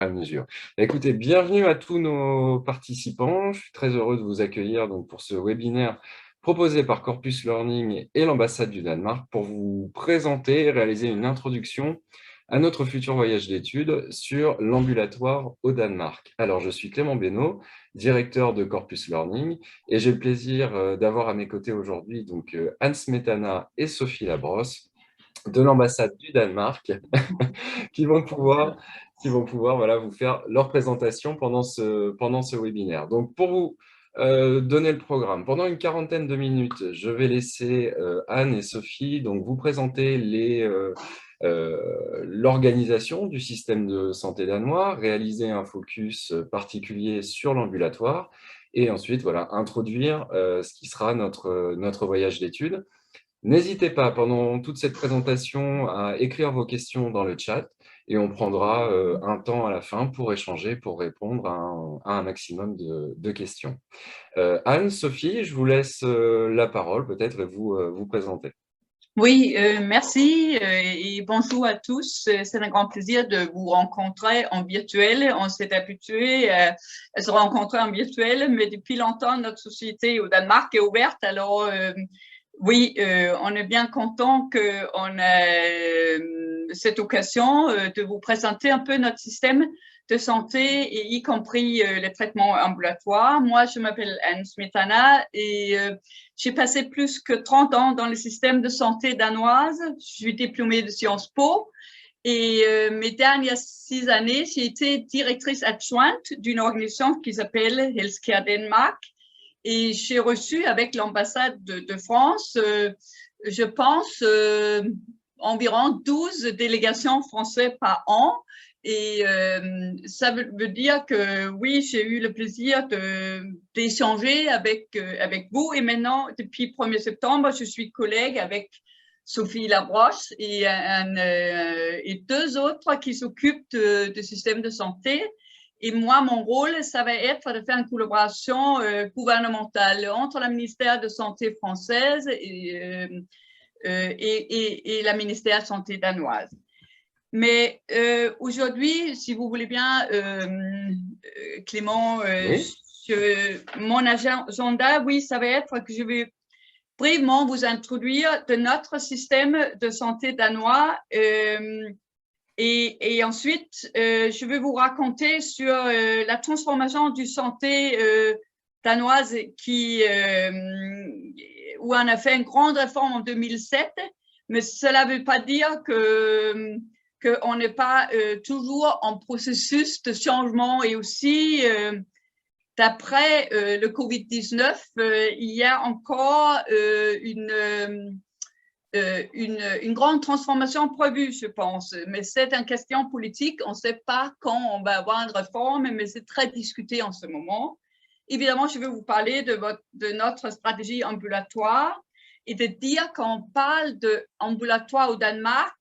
à mesure. Écoutez, bienvenue à tous nos participants. Je suis très heureux de vous accueillir donc, pour ce webinaire proposé par Corpus Learning et l'ambassade du Danemark pour vous présenter et réaliser une introduction à notre futur voyage d'études sur l'ambulatoire au Danemark. Alors, je suis Clément Bénaud, directeur de Corpus Learning, et j'ai le plaisir d'avoir à mes côtés aujourd'hui donc Anne Smetana et Sophie Labrosse de l'ambassade du Danemark qui vont pouvoir voilà, vous faire leur présentation pendant ce webinaire. Donc, pour vous donner le programme, pendant une quarantaine de minutes, je vais laisser Anne et Sophie donc, vous présenter l'organisation du système de santé danois, réaliser un focus particulier sur l'ambulatoire et ensuite voilà, introduire ce qui sera notre voyage d'études. N'hésitez pas, pendant toute cette présentation, à écrire vos questions dans le chat et on prendra un temps à la fin pour échanger, pour répondre à un maximum de questions. Anne, Sophie, je vous laisse la parole peut-être et vous présenter. Oui, merci et bonjour à tous. C'est un grand plaisir de vous rencontrer en virtuel. On s'est habitué à se rencontrer en virtuel, mais depuis longtemps, notre société au Danemark est ouverte. Alors, oui, on est bien content qu'on ait cette occasion de vous présenter un peu notre système de santé, et y compris les traitements ambulatoires. Moi, je m'appelle Anne Smetana et j'ai passé plus que 30 ans dans le système de santé danoise. Je suis diplômée de Sciences Po et mes dernières 6 années, j'ai été directrice adjointe d'une organisation qui s'appelle Healthcare Denmark. Et j'ai reçu avec l'ambassade de France, je pense, environ 12 délégations françaises par an. Et ça veut dire que oui, j'ai eu le plaisir d'échanger avec vous. Et maintenant, depuis 1er septembre, je suis collègue avec Sophie Labrosse et 2 autres qui s'occupent du système de santé. Et moi, mon rôle, ça va être de faire une collaboration gouvernementale entre le ministère de Santé française et la ministère de Santé danoise. Mais aujourd'hui, si vous voulez bien, Clément, Oui. mon agenda, oui, ça va être que je vais brièvement vous introduire de notre système de santé danois. Et ensuite, je vais vous raconter sur la transformation du santé danoise où on a fait une grande réforme en 2007. Mais cela ne veut pas dire qu'on n'est pas toujours en processus de changement. Et aussi, d'après le Covid-19, il y a encore une grande transformation prévue, je pense. Mais c'est une question politique. On ne sait pas quand on va avoir une réforme, mais c'est très discuté en ce moment. Évidemment, je vais vous parler de notre stratégie ambulatoire et de dire qu'on parle d'ambulatoire au Danemark,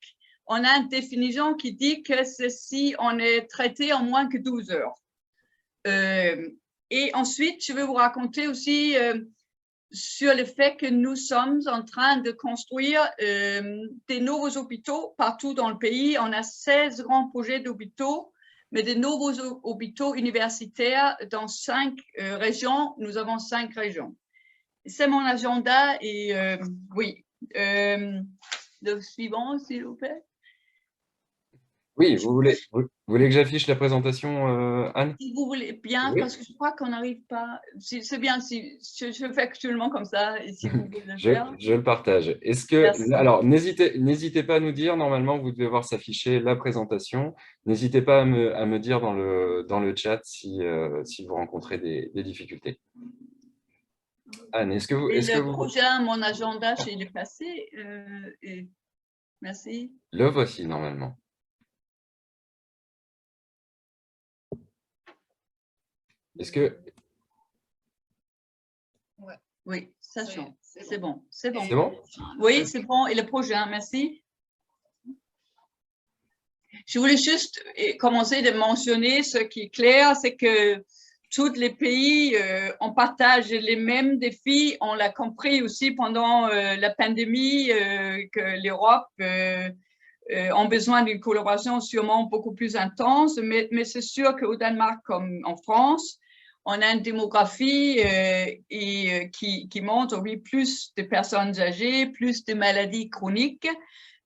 on a une définition qui dit que c'est si on est traité en moins que 12 heures. Et ensuite, je vais vous raconter aussi sur le fait que nous sommes en train de construire des nouveaux hôpitaux partout dans le pays. On a 16 grands projets d'hôpitaux, mais de nouveaux hôpitaux universitaires dans 5 régions. Nous avons 5 régions. C'est mon agenda et oui. Le suivant, s'il vous plaît. Oui, vous voulez que j'affiche la présentation, Anne? Si vous voulez bien, Oui. parce que je crois qu'on n'arrive pas. C'est bien si je fais actuellement comme ça, et si vous voulez le Je, faire. je le partage. Merci. Alors, n'hésitez pas à nous dire, normalement, vous devez voir s'afficher la présentation. N'hésitez pas à me dire dans le chat si vous rencontrez des difficultés. Anne, est-ce que Le vous... prochain, mon agenda, j'ai le passé. Merci. Le voici, normalement. Est-ce que... Ouais. Oui, ça change. C'est bon. C'est bon. C'est bon? Oui, c'est bon. Et le prochain, merci. Je voulais juste commencer de mentionner ce qui est clair, c'est que tous les pays, on partage les mêmes défis. On l'a compris aussi pendant la pandémie que l'Europe ont besoin d'une collaboration sûrement beaucoup plus intense, mais c'est sûr qu'au Danemark comme en France, on a une démographie qui montre, oui, plus de personnes âgées, plus de maladies chroniques,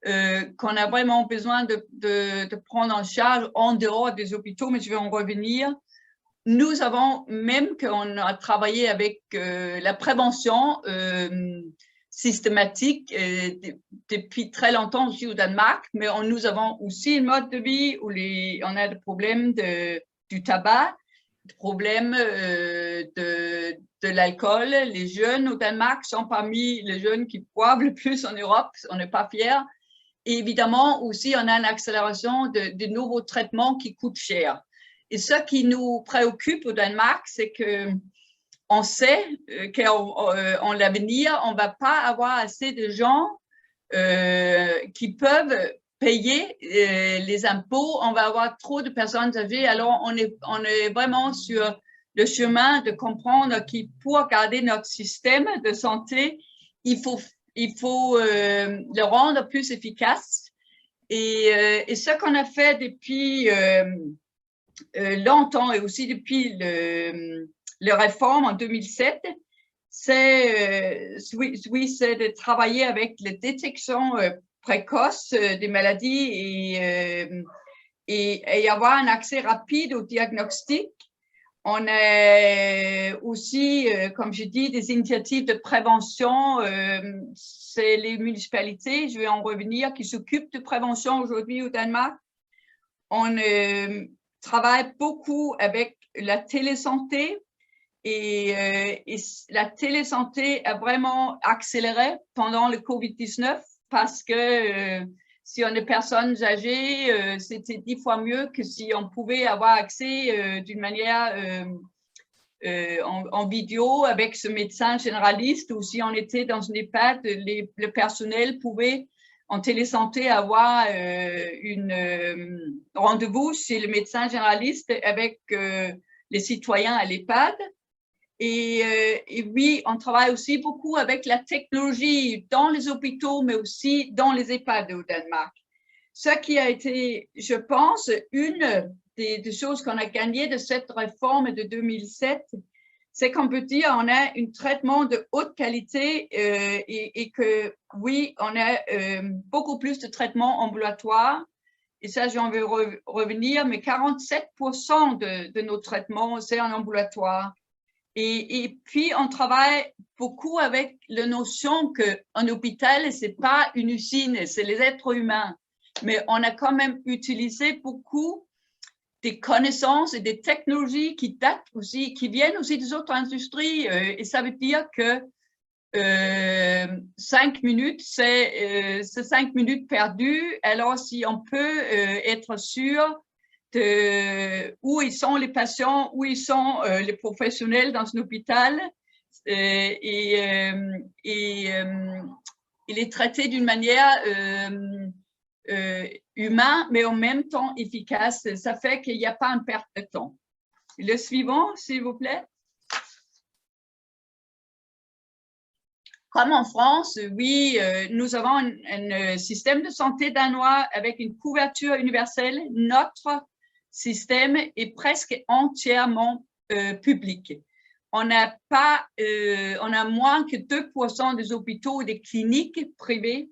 qu'on a vraiment besoin de prendre en charge en dehors des hôpitaux, mais je vais en revenir. Nous avons, même qu'on a travaillé avec la prévention systématique depuis très longtemps aussi au Danemark, mais nous avons aussi un mode de vie où on a des problèmes du tabac, des problèmes de l'alcool. Les jeunes au Danemark sont parmi les jeunes qui boivent le plus en Europe, on n'est pas fiers. Et évidemment, aussi, on a une accélération de nouveaux traitements qui coûtent cher. Et ce qui nous préoccupe au Danemark, c'est qu'on sait qu'en l'avenir, on ne va pas avoir assez de gens qui peuvent payer les impôts. On va avoir trop de personnes âgées. Alors, on est vraiment sur le chemin de comprendre que pour garder notre système de santé, il faut le rendre plus efficace. Et ce qu'on a fait depuis longtemps et aussi depuis la réforme en 2007, c'est de travailler avec la détection précoce des maladies et avoir un accès rapide au diagnostic. On a aussi, comme je dis, des initiatives de prévention. C'est les municipalités, je vais en revenir, qui s'occupent de prévention aujourd'hui au Danemark. On travaille beaucoup avec la télésanté et la télésanté a vraiment accéléré pendant le COVID-19 parce que si on est personnes âgées, c'était 10 fois mieux que si on pouvait avoir accès d'une manière en vidéo avec ce médecin généraliste, ou si on était dans une EHPAD, le personnel pouvait en télésanté avoir rendez-vous chez le médecin généraliste avec les citoyens à l'EHPAD. Et oui, on travaille aussi beaucoup avec la technologie dans les hôpitaux, mais aussi dans les EHPAD au Danemark. Ce qui a été, je pense, une des choses qu'on a gagné de cette réforme de 2007, c'est qu'on peut dire on a un traitement de haute qualité et que, oui, on a beaucoup plus de traitements ambulatoires. Et ça, j'en vais revenir, mais 47% de nos traitements, c'est en ambulatoire. Et puis, on travaille beaucoup avec la notion qu'un hôpital, ce n'est pas une usine, c'est les êtres humains. Mais on a quand même utilisé beaucoup des connaissances et des technologies qui datent aussi, qui viennent aussi des autres industries. Et ça veut dire que 5 minutes, c'est 5 minutes perdues. Alors, si on peut être sûr où ils sont les patients, où ils sont les professionnels dans un hôpital et les traiter d'une manière humaine, mais en même temps efficace. Ça fait qu'il n'y a pas une perte de temps. Le suivant, s'il vous plaît. Comme en France, oui, nous avons un système de santé danois avec une couverture universelle. Notre système est presque entièrement public. On a moins que 2% des hôpitaux ou des cliniques privées.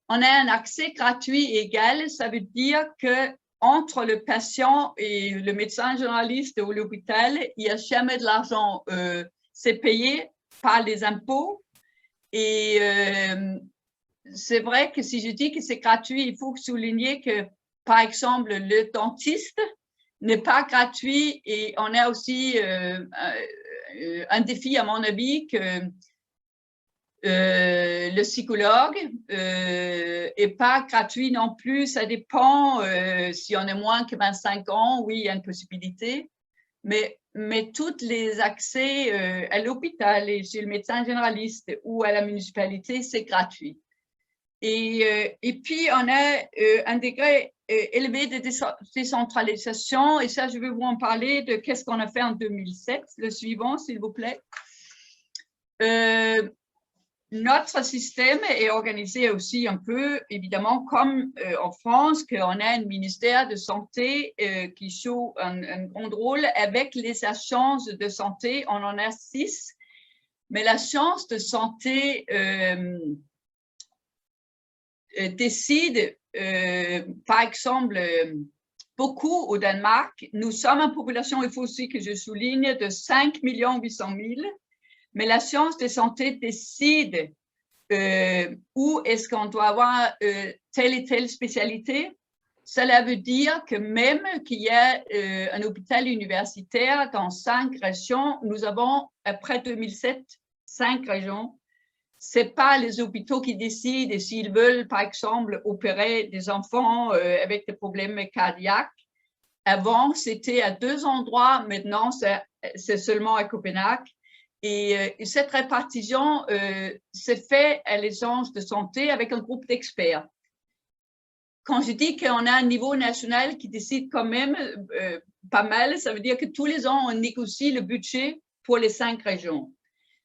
On a un accès gratuit et égal. Ça veut dire que entre le patient et le médecin généraliste ou l'hôpital, il n'y a jamais de l'argent. C'est payé par les impôts. Et c'est vrai que si je dis que c'est gratuit, il faut souligner que, par exemple, le dentiste n'est pas gratuit et on a aussi un défi, à mon avis, que le psychologue n'est pas gratuit non plus. Ça dépend. Si on est moins que 25 ans, oui, il y a une possibilité. Mais tous les accès à l'hôpital et chez le médecin généraliste ou à la municipalité, c'est gratuit. Et puis, on a un degré élevé de décentralisation. Et ça, je vais vous en parler de qu'est-ce qu'on a fait en 2007. Le suivant, s'il vous plaît. notre système est organisé aussi un peu, évidemment, comme en France, qu'on a un ministère de santé qui joue un grand rôle avec les agences de santé. On en a 6, mais l'agence de santé décide, par exemple, beaucoup au Danemark. Nous sommes une population, il faut aussi que je souligne, de 5 800 000. Mais la science de santé décide où est-ce qu'on doit avoir telle et telle spécialité. Cela veut dire que même qu'il y a un hôpital universitaire dans 5 régions, nous avons, après 2007, 5 régions. Ce n'est pas les hôpitaux qui décident s'ils veulent, par exemple, opérer des enfants avec des problèmes cardiaques. Avant, c'était à 2 endroits. Maintenant, c'est seulement à Copenhague. Et cette répartition s'est faite à l'agence de santé avec un groupe d'experts. Quand je dis qu'on a un niveau national qui décide quand même pas mal, ça veut dire que tous les ans, on négocie le budget pour les 5 régions.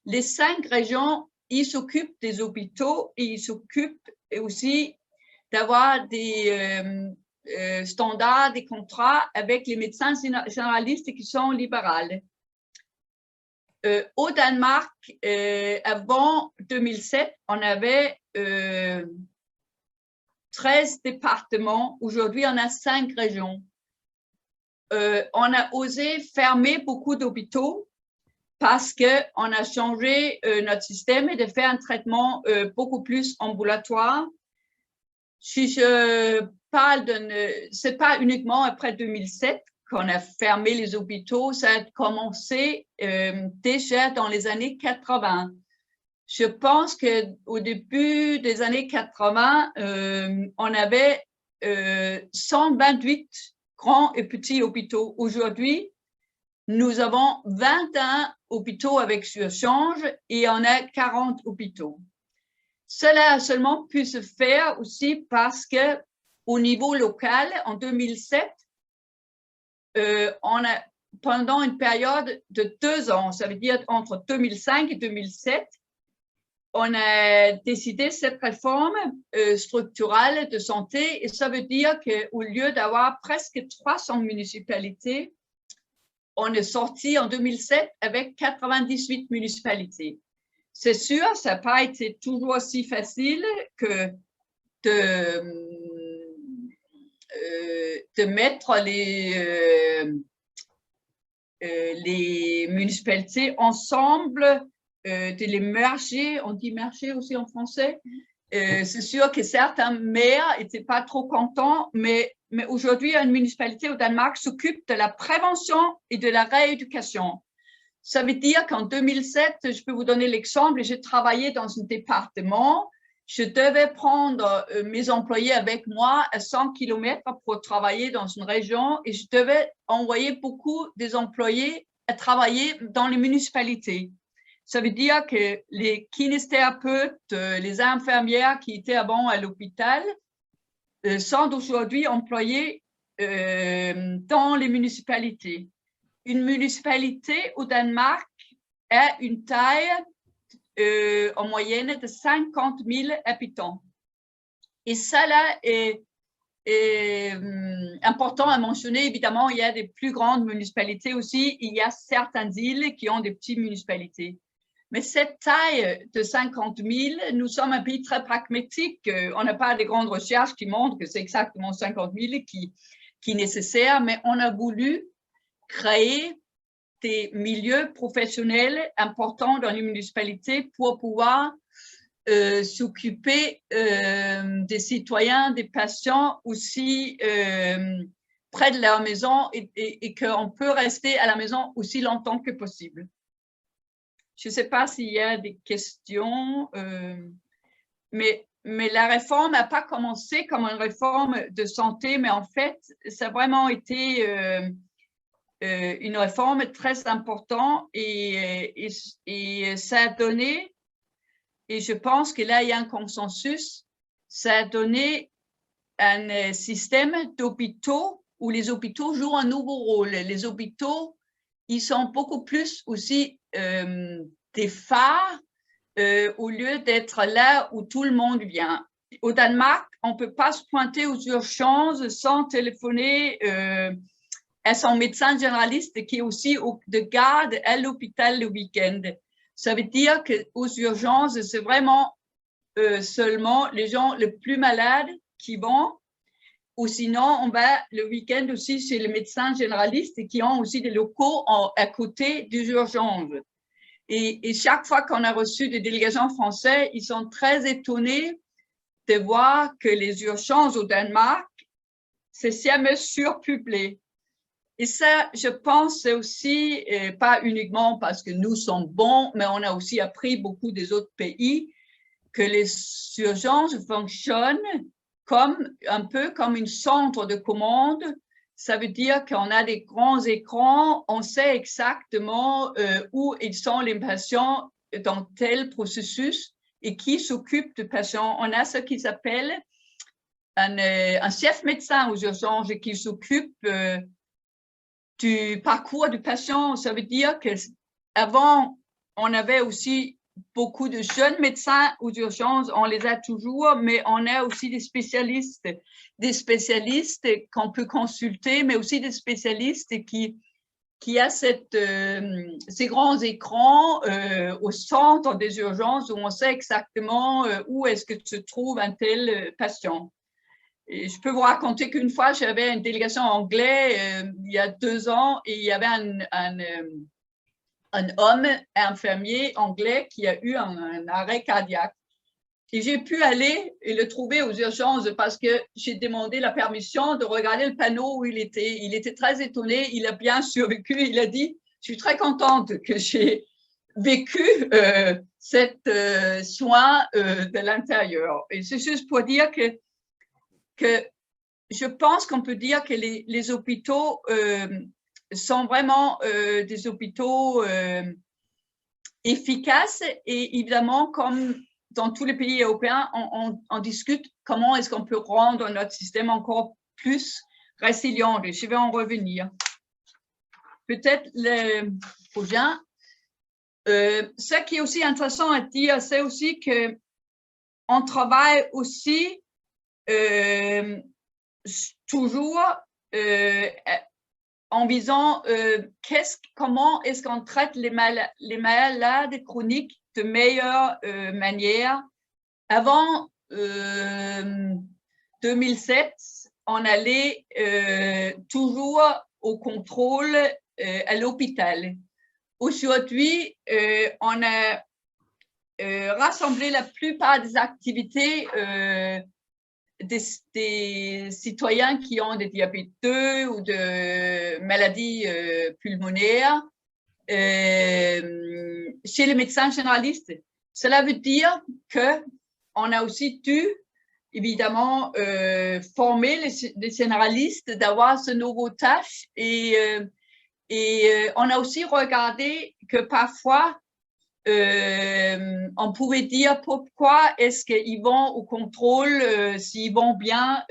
Les 5 régions, ils s'occupent des hôpitaux et ils s'occupent aussi d'avoir des standards, des contrats avec les médecins généralistes qui sont libéraux. Au Danemark, avant 2007, on avait 13 départements. Aujourd'hui, on a 5 régions. On a osé fermer beaucoup d'hôpitaux parce qu'on a changé notre système et de faire un traitement beaucoup plus ambulatoire. Si je parle ce n'est pas uniquement après 2007 qu'on a fermé les hôpitaux, ça a commencé déjà dans les années 80. Je pense qu'au début des années 80, on avait 128 grands et petits hôpitaux. Aujourd'hui, nous avons 21 hôpitaux avec surchange et on a 40 hôpitaux. Cela a seulement pu se faire aussi parce qu'au niveau local, en 2007, on a, pendant une période de 2 ans, ça veut dire entre 2005 et 2007, on a décidé cette réforme structurelle de santé et ça veut dire qu'au lieu d'avoir presque 300 municipalités, on est sorti en 2007 avec 98 municipalités. C'est sûr, ça n'a pas été toujours aussi facile que de mettre les municipalités ensemble, de les merger, on dit merger aussi en français. C'est sûr que certains maires n'étaient pas trop contents, mais aujourd'hui, une municipalité au Danemark s'occupe de la prévention et de la rééducation. Ça veut dire qu'en 2007, je peux vous donner l'exemple, j'ai travaillé dans un département, je devais prendre mes employés avec moi à 100 km pour travailler dans une région et je devais envoyer beaucoup des employés à travailler dans les municipalités. Ça veut dire que les kinésithérapeutes, les infirmières qui étaient avant à l'hôpital sont aujourd'hui employés dans les municipalités. Une municipalité au Danemark a une taille en moyenne de 50 000 habitants. Et ça là est important à mentionner. Évidemment, il y a des plus grandes municipalités aussi. Il y a certaines îles qui ont des petites municipalités. Mais cette taille de 50 000, nous sommes un pays très pragmatique. On n'a pas de grandes recherches qui montrent que c'est exactement 50 000 qui est nécessaire, mais on a voulu créer des milieux professionnels importants dans les municipalités pour pouvoir s'occuper des citoyens, des patients aussi près de leur maison et qu'on peut rester à la maison aussi longtemps que possible. Je ne sais pas s'il y a des questions, mais la réforme n'a pas commencé comme une réforme de santé, mais en fait, ça a vraiment été une réforme très importante et ça a donné, et je pense que là, il y a un consensus, ça a donné un système d'hôpitaux où les hôpitaux jouent un nouveau rôle. Les hôpitaux, ils sont beaucoup plus aussi des phares au lieu d'être là où tout le monde vient. Au Danemark, on ne peut pas se pointer aux urgences sans téléphoner à son médecin généraliste qui est aussi de garde à l'hôpital le week-end. Ça veut dire qu'aux urgences, c'est vraiment seulement les gens les plus malades qui vont, ou sinon on va le week-end aussi chez les médecins généralistes qui ont aussi des locaux à côté des urgences. Et chaque fois qu'on a reçu des délégations françaises, ils sont très étonnés de voir que les urgences au Danemark, c'est jamais surpeuplé. Et ça, je pense, c'est aussi, pas uniquement parce que nous sommes bons, mais on a aussi appris beaucoup des autres pays que les urgences fonctionnent un peu comme un centre de commande. Ça veut dire qu'on a des grands écrans, on sait exactement où ils sont les patients dans tel processus et qui s'occupe du patient. On a ce qui s'appelle un chef médecin aux urgences qui s'occupe du parcours du patient. Ça veut dire qu'avant, on avait aussi beaucoup de jeunes médecins aux urgences, on les a toujours, mais on a aussi des spécialistes qu'on peut consulter, mais aussi des spécialistes qui a ces grands écrans au centre des urgences où on sait exactement où est-ce que se trouve un tel patient. Et je peux vous raconter qu'une fois, j'avais une délégation anglaise il y a 2 ans et il y avait un homme infirmier anglais qui a eu un arrêt cardiaque. Et j'ai pu aller et le trouver aux urgences parce que j'ai demandé la permission de regarder le panneau où il était. Il était très étonné, il a bien survécu. Il a dit, je suis très contente que j'ai vécu cette soin de l'intérieur. Et c'est juste pour dire que je pense qu'on peut dire que les hôpitaux sont vraiment des hôpitaux efficaces et évidemment, comme dans tous les pays européens, on discute comment est-ce qu'on peut rendre notre système encore plus résilient. Et je vais en revenir. Peut-être le prochain. Ce qui est aussi intéressant à dire, c'est aussi qu'on travaille aussi toujours en visant comment est-ce qu'on traite les malades chroniques de meilleure manière. Avant 2007, on allait toujours au contrôle à l'hôpital. Aujourd'hui, on a rassemblé la plupart des activités des citoyens qui ont des diabète 2 ou de maladies pulmonaires chez les médecins généralistes. Cela veut dire qu'on a aussi dû, évidemment, former les généralistes d'avoir ce nouveau tâche et on a aussi regardé que parfois, on pouvait dire pourquoi est-ce qu'ils vont au contrôle s'ils vont bien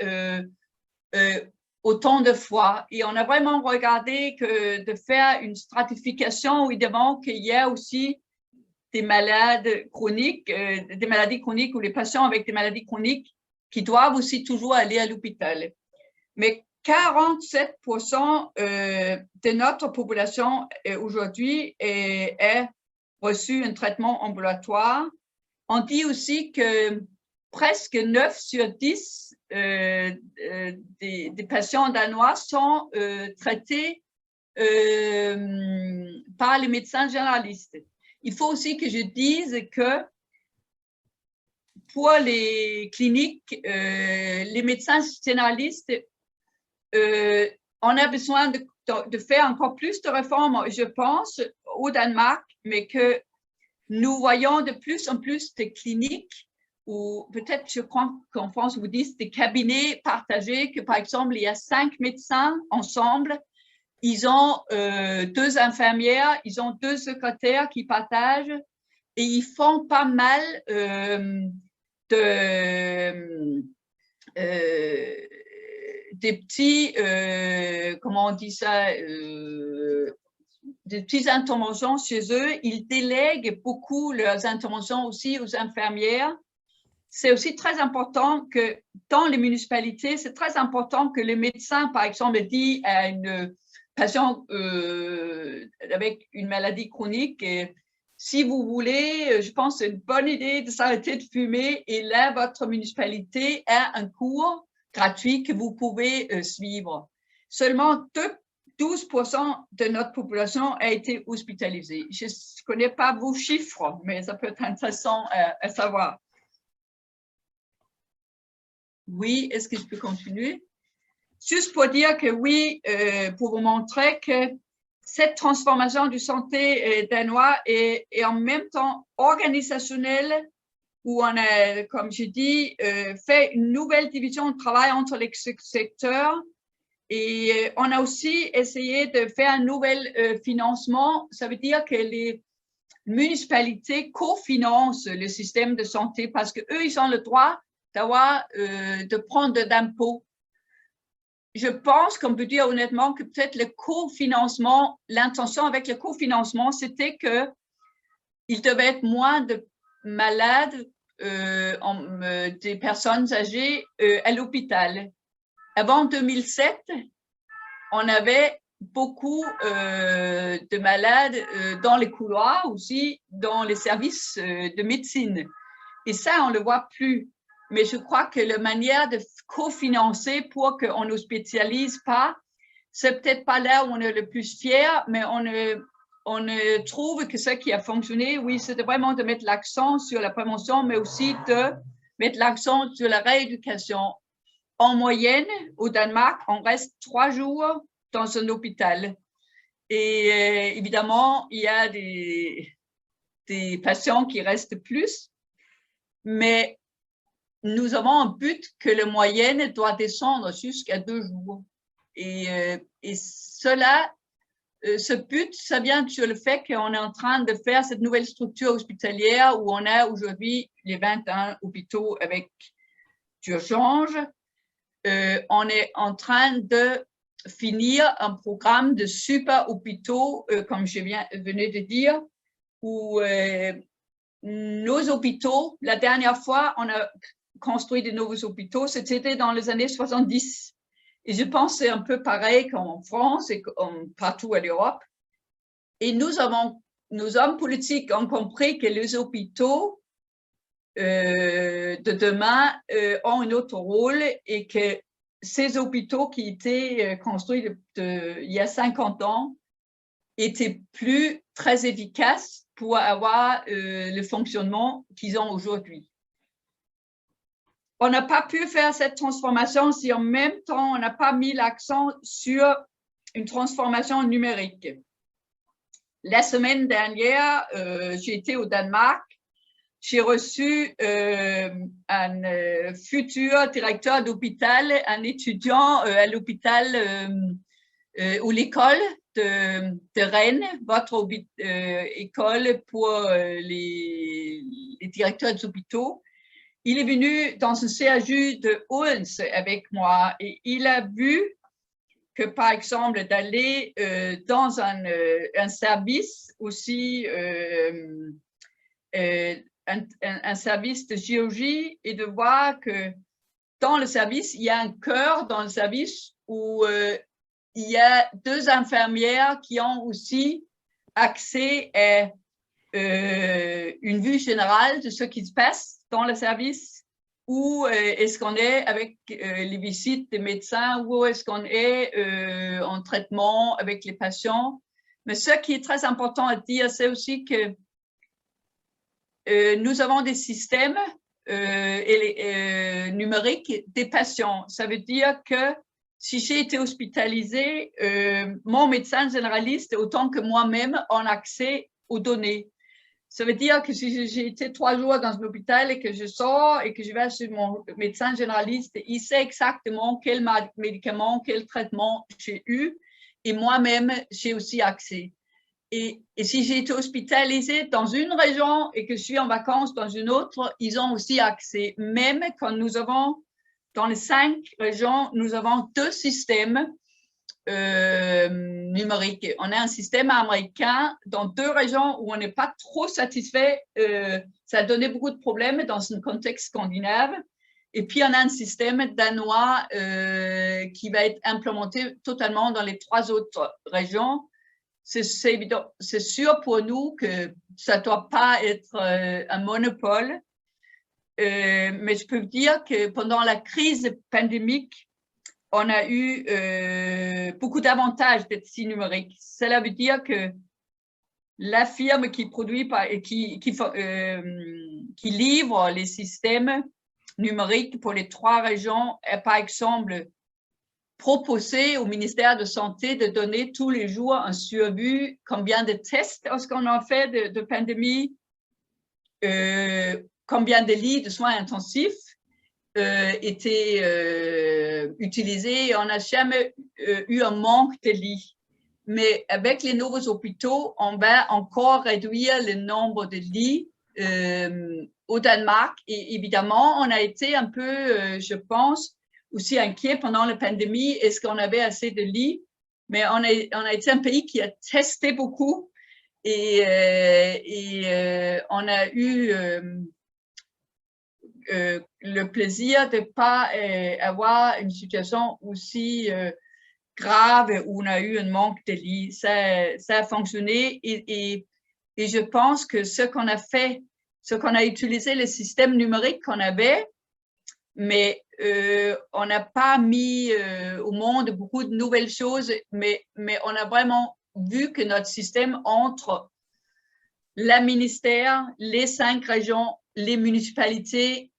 autant de fois. Et on a vraiment regardé que de faire une stratification où évidemment qu'il y a aussi des malades chroniques, des maladies chroniques ou les patients avec des maladies chroniques qui doivent aussi toujours aller à l'hôpital. Mais 47% de notre population aujourd'hui est reçu un traitement ambulatoire. On dit aussi que presque 9 sur 10 des patients danois sont traités par les médecins généralistes. Il faut aussi que je dise que pour les cliniques, les médecins généralistes, on a besoin de faire encore plus de réformes, je pense, au Danemark, mais que nous voyons de plus en plus de cliniques ou peut-être, je crois qu'en France, vous dites des cabinets partagés, que par exemple, il y a 5 médecins ensemble, ils ont 2 infirmières, ils ont 2 secrétaires qui partagent et ils font pas mal des petits, comment on dit ça, de petites interventions chez eux. Ils délèguent beaucoup leurs interventions aussi aux infirmières. C'est aussi très important que dans les municipalités, c'est très important que le médecin, par exemple, dit à une patient avec une maladie chronique, si vous voulez, je pense que c'est une bonne idée de s'arrêter de fumer, et là, votre municipalité a un cours gratuit que vous pouvez suivre. Seulement 12% de notre population a été hospitalisée. Je ne connais pas vos chiffres, mais ça peut être intéressant à savoir. Oui, est-ce que je peux continuer? Juste pour dire que oui, pour vous montrer que cette transformation du santé danois est en même temps organisationnelle, où on a, comme je dis, fait une nouvelle division de travail entre les secteurs, et on a aussi essayé de faire un nouvel financement. Ça veut dire que les municipalités cofinancent le système de santé parce qu'eux, ils ont le droit d'avoir, de prendre d'impôts. Je pense qu'on peut dire honnêtement que peut-être le cofinancement, l'intention avec le cofinancement, c'était qu'il devait être moins de malades, des personnes âgées à l'hôpital. Avant 2007, on avait beaucoup de malades dans les couloirs, aussi dans les services de médecine. Et ça, on ne le voit plus. Mais je crois que la manière de cofinancer pour qu'on ne spécialise pas, c'est peut-être pas là où on est le plus fier, mais on trouve que ce qui a fonctionné, oui, c'est vraiment de mettre l'accent sur la prévention, mais aussi de mettre l'accent sur la rééducation. En moyenne, au Danemark, on reste 3 jours dans un hôpital. Et évidemment, il y a des patients qui restent plus, mais nous avons un but que la moyenne doit descendre jusqu'à 2 jours. Et ce but, ça vient sur le fait qu'on est en train de faire cette nouvelle structure hospitalière où on a aujourd'hui les 21 hôpitaux avec d'urgence. On est en train de finir un programme de super hôpitaux, comme je venais de dire, où nos hôpitaux, la dernière fois, on a construit de nouveaux hôpitaux, c'était dans les années 70. Et je pense que c'est un peu pareil qu'en France et partout en Europe. Et nos hommes politiques ont compris que les hôpitaux de demain ont un autre rôle, et que ces hôpitaux qui étaient construits il y a 50 ans étaient plus très efficaces pour avoir le fonctionnement qu'ils ont aujourd'hui. On n'a pas pu faire cette transformation si en même temps on n'a pas mis l'accent sur une transformation numérique. La semaine dernière, j'ai été au Danemark. J'ai reçu un futur directeur d'hôpital, un étudiant à l'hôpital ou l'école de Rennes, votre école pour les directeurs d'hôpitaux. Il est venu dans un CHU de Odense avec moi, et il a vu que, par exemple, d'aller dans un service aussi, un service de chirurgie, et de voir que dans le service, il y a un cœur dans le service où il y a 2 infirmières qui ont aussi accès à une vue générale de ce qui se passe dans le service. Où est-ce qu'on est avec les visites des médecins, où est-ce qu'on est en traitement avec les patients. Mais ce qui est très important à dire, c'est aussi que nous avons des systèmes numériques des patients. Ça veut dire que si j'ai été hospitalisée, mon médecin généraliste, autant que moi-même, ont accès aux données. Ça veut dire que si j'ai été 3 jours dans un hôpital et que je sors et que je vais chez mon médecin généraliste, il sait exactement quel médicament, quel traitement j'ai eu, et moi-même, j'ai aussi accès. Et si j'ai été hospitalisée dans une région et que je suis en vacances dans une autre, ils ont aussi accès. Même quand nous avons, dans les 5 régions, nous avons 2 systèmes numérique. On a un système américain dans 2 régions où on n'est pas trop satisfait. Ça a donné beaucoup de problèmes dans un contexte scandinave. Et puis, on a un système danois qui va être implémenté totalement dans les 3 autres régions. C'est sûr pour nous que ça ne doit pas être un monopole. Mais je peux vous dire que pendant la crise pandémique, on a eu beaucoup d'avantages d'être si numérique. Cela veut dire que la firme qui produit qui livre les systèmes numériques pour les 3 régions est par exemple proposé au ministère de Santé de donner tous les jours un survie, combien de tests est-ce qu'on a fait de pandémie, combien de lits de soins intensifs étaient utilisés. On n'a jamais eu un manque de lits. Mais avec les nouveaux hôpitaux, on va encore réduire le nombre de lits au Danemark. Et évidemment, on a été un peu, je pense, aussi inquiet pendant la pandémie. Est-ce qu'on avait assez de lits? Mais on a été un pays qui a testé beaucoup et on a eu le plaisir de ne pas avoir une situation aussi grave où on a eu un manque de lits. Ça a fonctionné et je pense que ce qu'on a fait, ce qu'on a utilisé, le système numérique qu'on avait, mais on n'a pas mis au monde beaucoup de nouvelles choses, mais on a vraiment vu que notre système entre le ministère, les 5 régions, les municipalités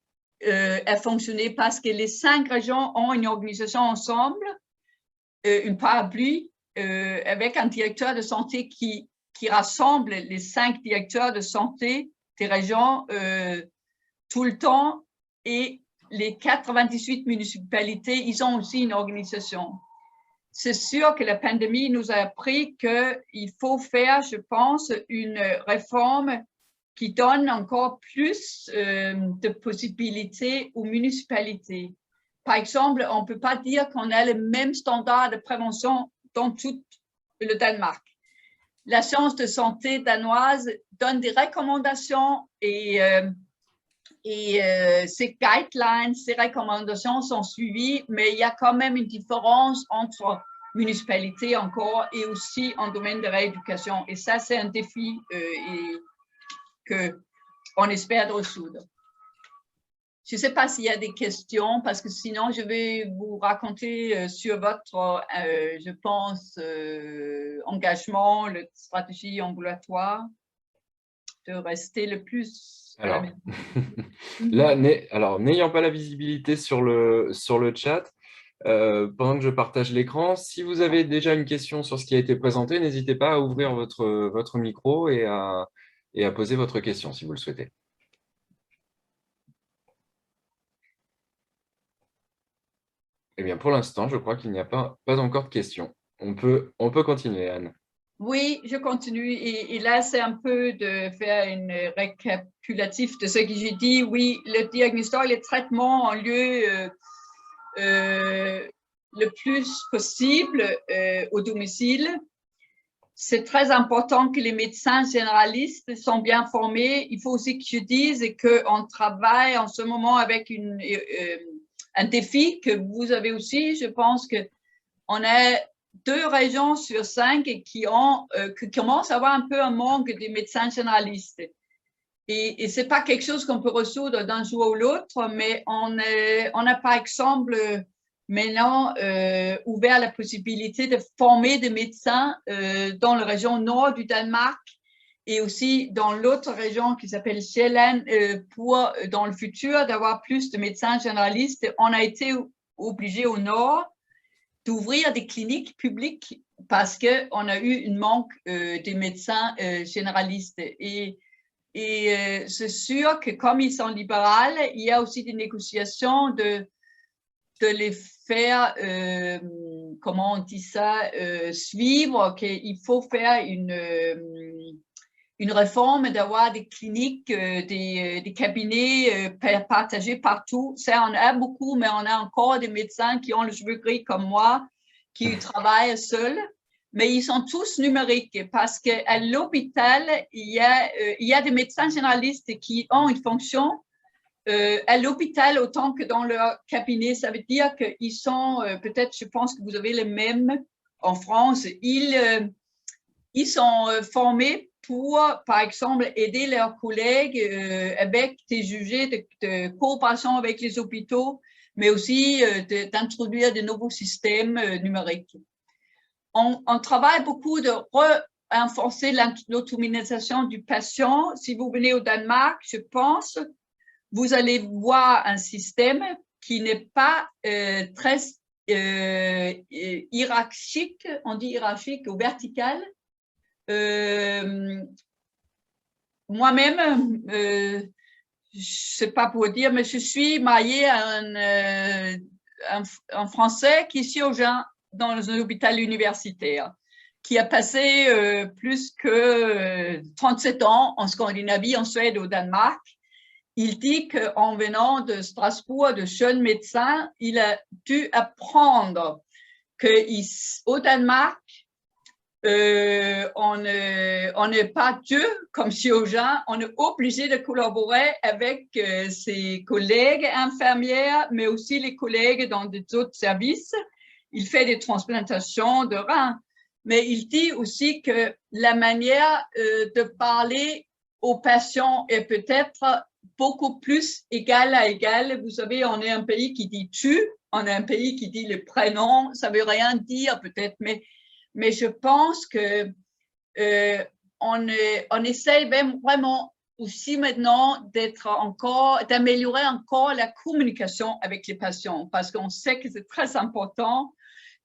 a fonctionné parce que les 5 régions ont une organisation ensemble, une parapluie, avec un directeur de santé qui rassemble les 5 directeurs de santé des régions tout le temps, et les 98 municipalités, ils ont aussi une organisation. C'est sûr que la pandémie nous a appris qu'il faut faire, je pense, une réforme qui donne encore plus de possibilités aux municipalités. Par exemple, on ne peut pas dire qu'on a le même standard de prévention dans tout le Danemark. La science de santé danoise donne des recommandations et ces guidelines, ces recommandations sont suivies, mais il y a quand même une différence entre municipalités encore et aussi en domaine de rééducation. Et ça, c'est un défi qu'on espère de résoudre. Je ne sais pas s'il y a des questions, parce que sinon, je vais vous raconter sur votre, je pense, engagement, la stratégie ambulatoire, de rester le plus... Là, n'ayant pas la visibilité sur le chat, pendant que je partage l'écran, si vous avez déjà une question sur ce qui a été présenté, n'hésitez pas à ouvrir votre micro et à poser votre question si vous le souhaitez. Eh bien, pour l'instant, je crois qu'il n'y a pas encore de questions. On peut continuer, Anne. Oui, je continue. Et là, c'est un peu de faire une récapitulatif de ce que j'ai dit. Oui, le diagnostic et le traitement ont lieu le plus possible au domicile. C'est très important que les médecins généralistes sont bien formés. Il faut aussi que je dise qu'on travaille en ce moment avec un défi que vous avez aussi. Je pense qu'on a 2 régions sur 5 qui commencent à avoir un peu un manque de médecins généralistes. Et ce n'est pas quelque chose qu'on peut résoudre d'un jour ou l'autre, mais on a par exemple maintenant ouvert la possibilité de former des médecins dans la région nord du Danemark et aussi dans l'autre région qui s'appelle Sjælland pour, dans le futur, d'avoir plus de médecins généralistes. On a été obligé au nord d'ouvrir des cliniques publiques parce qu'on a eu un manque de médecins généralistes. Et c'est sûr que comme ils sont libéraux, il y a aussi des négociations de les faire, comment on dit ça, suivre, qu'il faut faire une réforme, d'avoir des cliniques, des cabinets partagés partout. Ça, on a beaucoup, mais on a encore des médecins qui ont le cheveu gris comme moi, qui travaillent seuls. mais ils sont tous numériques parce qu'à l'hôpital, il y a des médecins généralistes qui ont une fonction à l'hôpital autant que dans leur cabinet. Ça veut dire qu'ils sont, peut-être, je pense que vous avez les mêmes en France, ils sont formés pour, par exemple, aider leurs collègues avec des sujets de coopération avec les hôpitaux, mais aussi d'introduire de nouveaux systèmes numériques. On travaille beaucoup de renforcer l'autonomisation du patient. Si vous venez au Danemark, je pense, vous allez voir un système qui n'est pas très hiérarchique, on dit hiérarchique ou vertical. Moi-même, je ne sais pas pour dire, mais je suis mariée à un Français qui est chirurgien dans un hôpital universitaire, qui a passé plus que 37 ans en Scandinavie, en Suède, au Danemark. Il dit qu'en venant de Strasbourg, de jeunes médecins, il a dû apprendre qu'au Danemark, on n'est pas Dieu comme chirurgien, on est obligé de collaborer avec ses collègues infirmières, mais aussi les collègues dans d'autres services. Il fait des transplantations de reins, mais il dit aussi que la manière de parler aux patients est peut-être beaucoup plus égal à égal. Vous savez, on est un pays qui dit tu, on est un pays qui dit le prénom, ça veut rien dire peut-être, mais je pense que on essaie même vraiment aussi maintenant d'améliorer encore la communication avec les patients, parce qu'on sait que c'est très important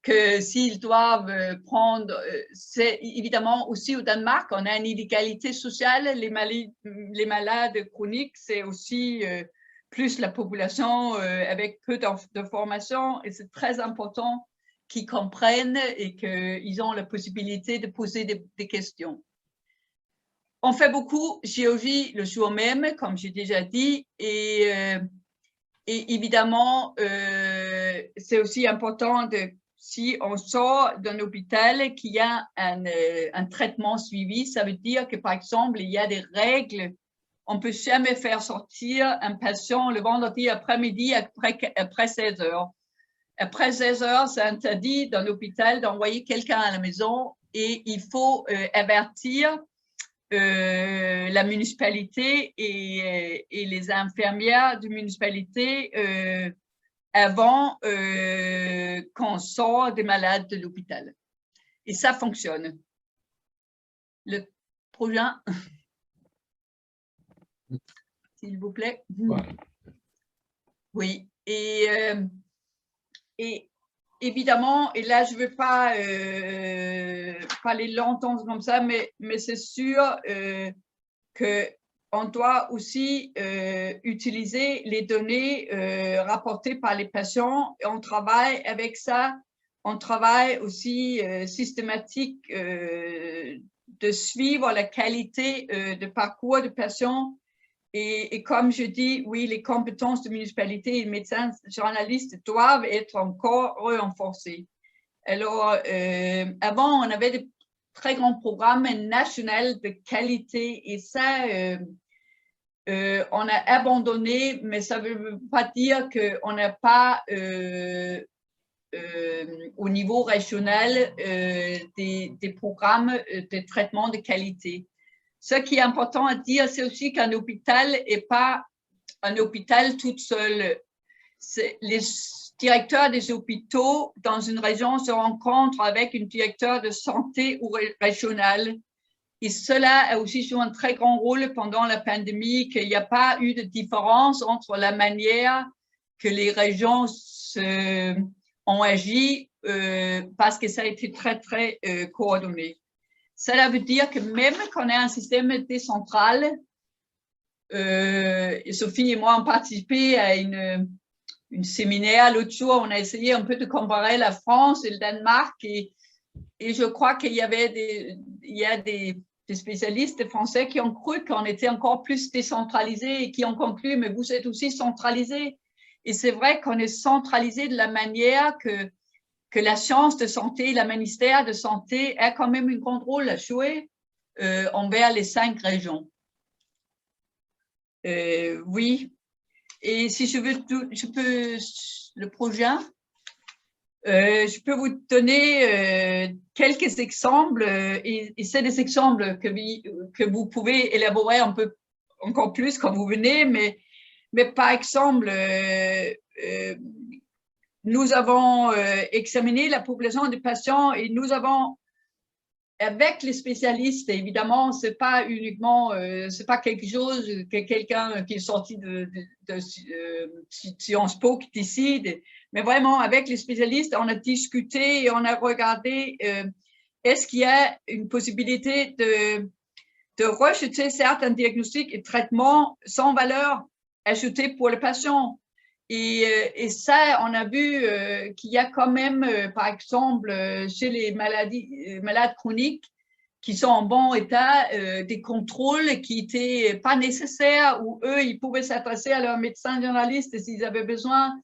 que s'ils doivent prendre, c'est évidemment aussi au Danemark, on a une inégalité sociale, les malades chroniques, c'est aussi plus la population avec peu de formation, et c'est très important qu'ils comprennent et qu'ils ont la possibilité de poser des questions. On fait beaucoup chirurgie le jour même, comme j'ai déjà dit, et évidemment, c'est aussi important si on sort d'un hôpital qu'il y a un traitement suivi, ça veut dire que, par exemple, il y a des règles. On ne peut jamais faire sortir un patient le vendredi après-midi après 16 heures. Après 16 heures, c'est interdit dans l'hôpital d'envoyer quelqu'un à la maison et il faut avertir la municipalité et les infirmières de municipalité avant qu'on sort des malades de l'hôpital. Et ça fonctionne. Le prochain, s'il vous plaît. Ouais. Oui. Et évidemment, et là, je ne veux pas parler longtemps comme ça, mais c'est sûr qu'on doit aussi utiliser les données rapportées par les patients. Et on travaille avec ça. On travaille aussi systématique de suivre la qualité de parcours de patients. Et comme je dis, oui, les compétences de municipalité et de médecins journalistes doivent être encore renforcées. Alors, avant, on avait des très grands programmes nationaux de qualité et ça, on a abandonné, mais ça ne veut pas dire qu'on n'a pas au niveau régional des programmes de traitement de qualité. Ce qui est important à dire, c'est aussi qu'un hôpital n'est pas un hôpital tout seul. Les directeurs des hôpitaux dans une région se rencontrent avec un directeur de santé régional. Et cela a aussi joué un très grand rôle pendant la pandémie, qu'il n'y a pas eu de différence entre la manière que les régions ont agi parce que ça a été très, très coordonné. Cela veut dire que même quand on a un système décentral, et Sophie et moi avons participé à une séminaire l'autre jour, on a essayé un peu de comparer la France et le Danemark et je crois qu'il y avait des spécialistes français qui ont cru qu'on était encore plus décentralisé et qui ont conclu, mais vous êtes aussi centralisé. Et c'est vrai qu'on est centralisé de la manière que que la science de santé, le ministère de Santé a quand même un grand rôle à jouer envers les 5 régions. Oui, et si je veux, je peux, le projet, je peux vous donner quelques exemples et c'est des exemples que vous pouvez élaborer un peu encore plus quand vous venez, mais par exemple, nous avons examiné la population des patients et nous avons, avec les spécialistes, évidemment, c'est pas uniquement, c'est pas quelque chose que quelqu'un qui est sorti de Sciences Po qui décide, mais vraiment avec les spécialistes, on a discuté et on a regardé est-ce qu'il y a une possibilité de rejeter certains diagnostics et traitements sans valeur ajoutée pour le patient. Et ça, on a vu qu'il y a quand même, par exemple, chez les malades chroniques qui sont en bon état, des contrôles qui n'étaient pas nécessaires, où eux, ils pouvaient s'adresser à leur médecin généraliste s'ils avaient besoin,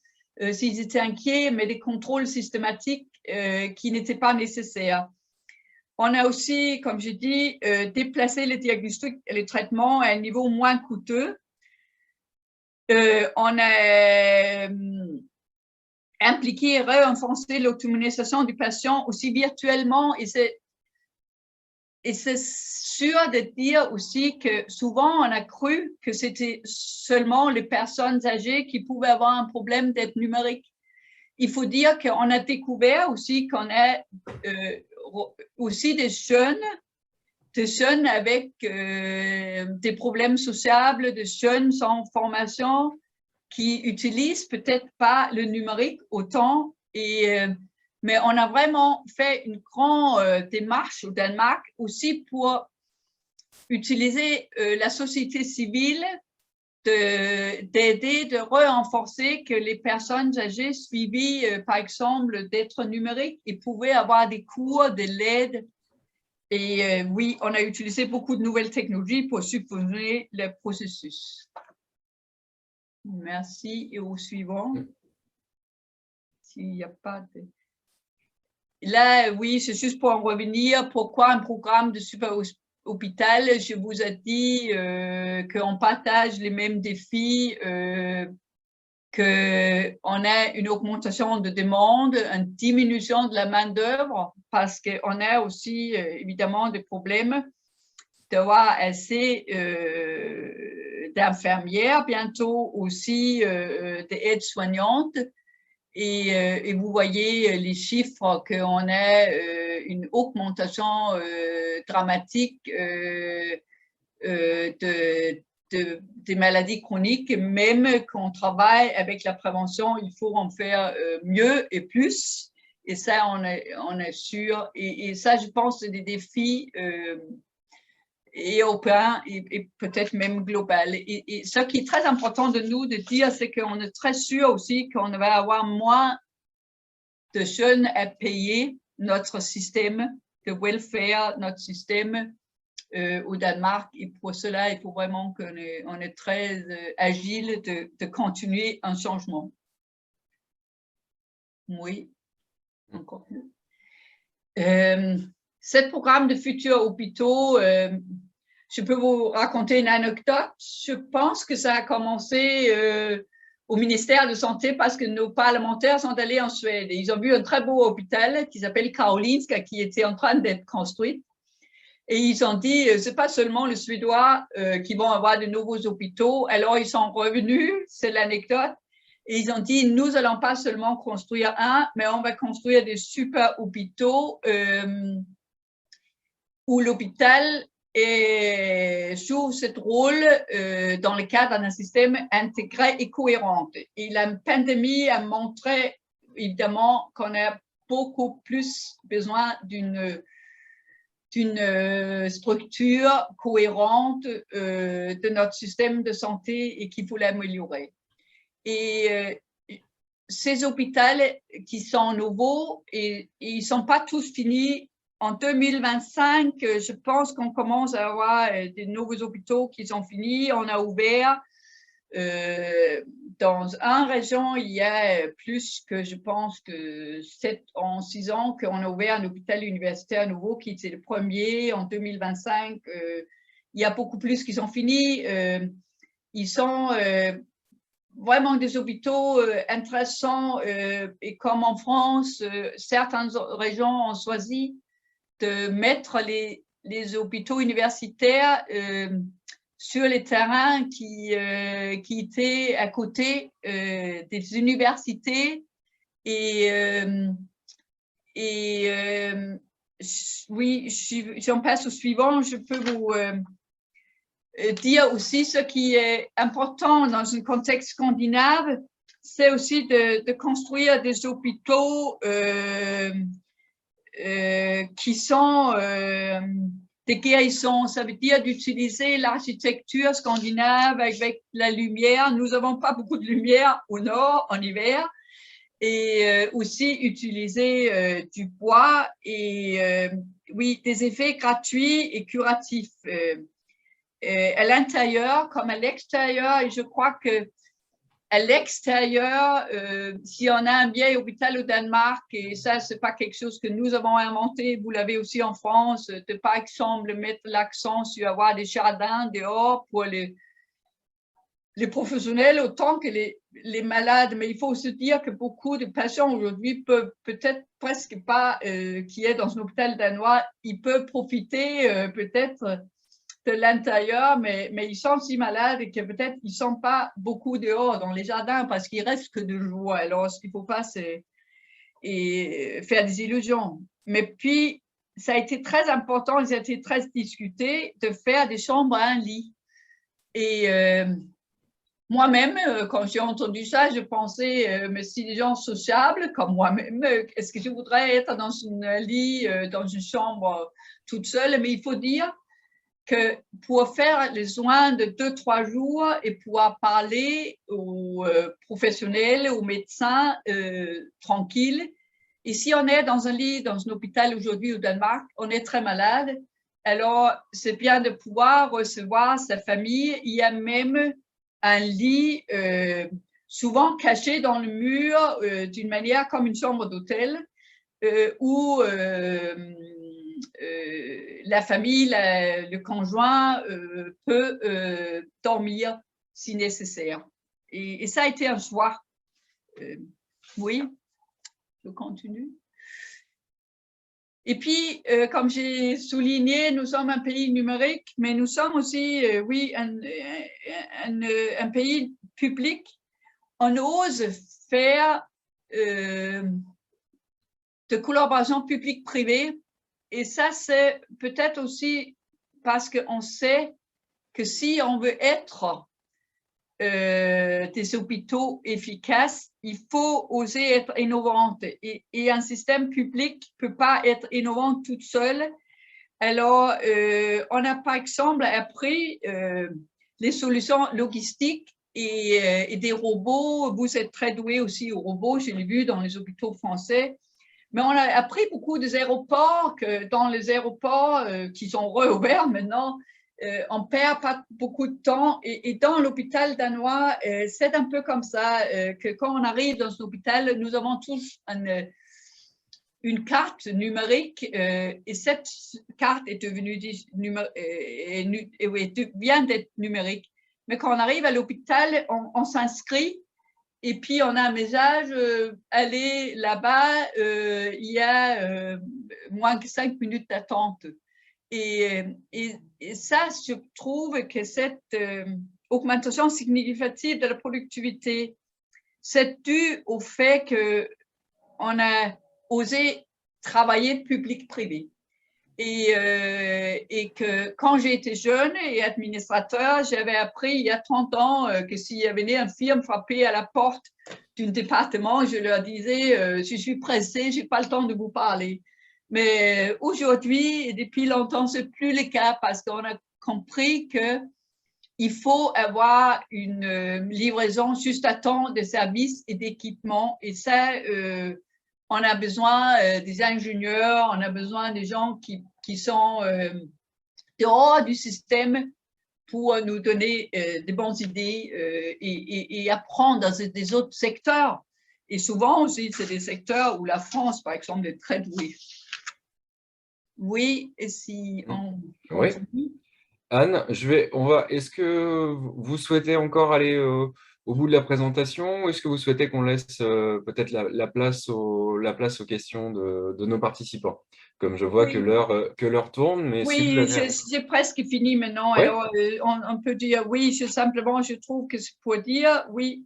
s'ils étaient inquiets, mais des contrôles systématiques qui n'étaient pas nécessaires. On a aussi, comme j'ai dit, déplacé les diagnostics et les traitements à un niveau moins coûteux. On a impliqué et renforcé l'autonomisation du patient aussi virtuellement et c'est sûr de dire aussi que souvent on a cru que c'était seulement les personnes âgées qui pouvaient avoir un problème d'aide numérique. Il faut dire qu'on a découvert aussi qu'on a aussi des jeunes avec des problèmes sociables, des jeunes sans formation qui utilisent peut-être pas le numérique autant. Mais on a vraiment fait une grande démarche au Danemark aussi pour utiliser la société civile d'aider, de renforcer que les personnes âgées suivies, par exemple, d'être numériques, ils pouvaient avoir des cours, de l'aide. Et oui, on a utilisé beaucoup de nouvelles technologies pour supposer le processus. Merci. Et au suivant. S'il n'y a pas de... Là, oui, c'est juste pour en revenir. Pourquoi un programme de super hôpital? Je vous ai dit qu'on partage les mêmes défis, qu'on a une augmentation de demande, une diminution de la main-d'œuvre, parce qu'on a aussi évidemment des problèmes d'avoir assez d'infirmières, bientôt aussi des aides-soignantes. Et vous voyez les chiffres qu'on a une augmentation dramatique des maladies chroniques, même qu'on travaille avec la prévention, il faut en faire mieux et plus. Et ça, on est sûr. Et ça, je pense, c'est des défis européens et peut-être même global. Et ce qui est très important de nous de dire, c'est qu'on est très sûr aussi qu'on va avoir moins de jeunes à payer notre système de welfare, notre système au Danemark. Et pour cela, il faut vraiment qu'on est très agile de continuer un changement. Oui, encore plus. Ce programme de futurs hôpitaux, je peux vous raconter une anecdote. Je pense que ça a commencé au ministère de Santé parce que nos parlementaires sont allés en Suède. Et ils ont vu un très beau hôpital qui s'appelle Karolinska, qui était en train d'être construit. Et ils ont dit, c'est pas seulement les Suédois qui vont avoir de nouveaux hôpitaux. Alors, ils sont revenus, c'est l'anecdote. Et ils ont dit, nous n'allons pas seulement construire un, mais on va construire des super hôpitaux où l'hôpital joue ce rôle dans le cadre d'un système intégré et cohérent. Et la pandémie a montré, évidemment, qu'on a beaucoup plus besoin d'une structure cohérente de notre système de santé et qu'il faut l'améliorer. Et ces hôpitaux qui sont nouveaux, et ils ne sont pas tous finis. En 2025, je pense qu'on commence à avoir des nouveaux hôpitaux qui sont finis. On a ouvert Dans une région, il y a plus que, je pense, que 6 ans qu'on a ouvert un hôpital universitaire nouveau, qui était le premier en 2025. Il y a beaucoup plus qui sont finis. Ils sont vraiment des hôpitaux intéressants. Et comme en France, certaines régions ont choisi de mettre les hôpitaux universitaires sur les terrains qui étaient à côté des universités. Oui, j'en passe au suivant. Je peux vous dire aussi ce qui est important dans un contexte scandinave, c'est aussi de construire des hôpitaux qui sont des guérissons. Ça veut dire d'utiliser l'architecture scandinave avec la lumière. Nous n'avons pas beaucoup de lumière au nord en hiver. Et aussi utiliser du bois et oui, des effets gratuits et curatifs à l'intérieur comme à l'extérieur. Et je crois que à l'extérieur, si on a un vieil hôpital au Danemark, et ça, c'est pas quelque chose que nous avons inventé, vous l'avez aussi en France, de par exemple mettre l'accent sur avoir des jardins dehors pour les professionnels autant que les malades. Mais il faut se dire que beaucoup de patients aujourd'hui peuvent peut-être presque pas, qui est dans un hôpital danois, ils peuvent profiter peut-être de l'intérieur, mais ils sont si malades que peut-être ils ne sont pas beaucoup dehors dans les jardins parce qu'il reste que 2 jours. Alors, ce qu'il ne faut pas, c'est faire des illusions. Mais puis, ça a été très important, ça a été très discuté de faire des chambres à un lit. Et moi-même, quand j'ai entendu ça, je pensais, mais si des gens sociables comme moi-même, est-ce que je voudrais être dans un lit, dans une chambre toute seule? Mais il faut dire que pour faire les soins de 2-3 jours et pouvoir parler aux professionnels, aux médecins tranquilles. Et si on est dans un lit, dans un hôpital aujourd'hui au Danemark, on est très malade, alors c'est bien de pouvoir recevoir sa famille. Il y a même un lit souvent caché dans le mur d'une manière comme une chambre d'hôtel où la famille, le conjoint peut dormir si nécessaire. Et ça a été un choix. Oui, je continue. Et puis, comme j'ai souligné, nous sommes un pays numérique, mais nous sommes aussi, oui, un pays public. On ose faire de collaboration publique-privée. Et ça, c'est peut-être aussi parce qu'on sait que si on veut être des hôpitaux efficaces, il faut oser être innovante. Et un système public ne peut pas être innovant toute seule. Alors, on a par exemple appris les solutions logistiques et des robots. Vous êtes très doués aussi aux robots, je l'ai vu dans les hôpitaux français. Mais on a appris beaucoup des aéroports, que dans les aéroports qui sont réouverts maintenant, on ne perd pas beaucoup de temps. Et dans l'hôpital danois, c'est un peu comme ça, que quand on arrive dans un hôpital, nous avons tous une carte numérique et cette carte est devenue vient d'être numérique. Mais quand on arrive à l'hôpital, on s'inscrit. Et puis, on a un message, allez là-bas, il y a moins que 5 minutes d'attente. Et ça, je trouve que cette augmentation significative de la productivité, c'est dû au fait qu'on a osé travailler public-privé. Et que quand j'étais jeune et administrateur, j'avais appris il y a 30 ans que s'il y avait une firme frappée à la porte d'un département, je leur disais je suis pressée, je n'ai pas le temps de vous parler. Mais aujourd'hui, et depuis longtemps, ce n'est plus le cas parce qu'on a compris qu'il faut avoir une livraison juste à temps de services et d'équipements. Et ça, on a besoin des ingénieurs, on a besoin des gens qui sont dehors du système pour nous donner des bonnes idées et apprendre dans des autres secteurs. Et souvent aussi, c'est des secteurs où la France, par exemple, est très douée. Oui, et si on Oui. continue. Anne, est-ce que vous souhaitez encore aller au bout de la présentation ou est-ce que vous souhaitez qu'on laisse peut-être la place aux questions de nos participants? Comme je vois Oui. que l'heure tourne, mais si vous Oui, avez... c'est presque fini maintenant. Oui, Alors, on peut dire oui, simplement, je trouve que c'est pour dire oui,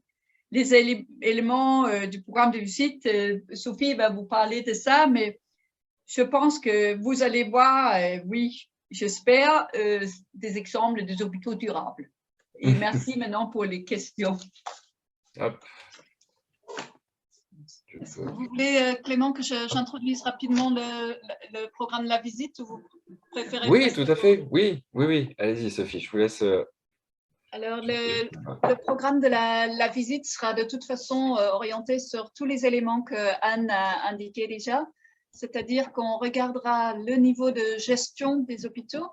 les éléments du programme de visite, Sophie va vous parler de ça, mais je pense que vous allez voir, oui, j'espère, des exemples des hôpitaux durables. Et merci maintenant pour les questions. hop, Vous voulez, Clément, que j'introduise rapidement le programme de la visite ou vous préférez oui, passer tout à fait. Oui, oui, oui. Allez-y, Sophie, je vous laisse. Alors, le programme de la visite sera de toute façon orienté sur tous les éléments que Anne a indiqués déjà, c'est-à-dire qu'on regardera le niveau de gestion des hôpitaux,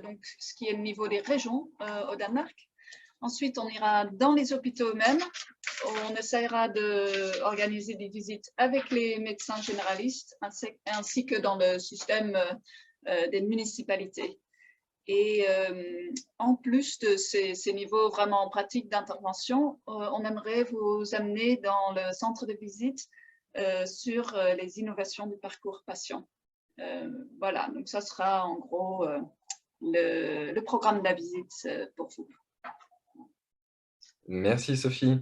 donc ce qui est le niveau des régions au Danemark. Ensuite, on ira dans les hôpitaux eux-mêmes. On essaiera d'organiser des visites avec les médecins généralistes ainsi que dans le système des municipalités. Et en plus de ces niveaux vraiment pratiques d'intervention, on aimerait vous amener dans le centre de visite sur les innovations du parcours patient. Voilà, donc ça sera en gros le programme de la visite pour vous. Merci, Sophie.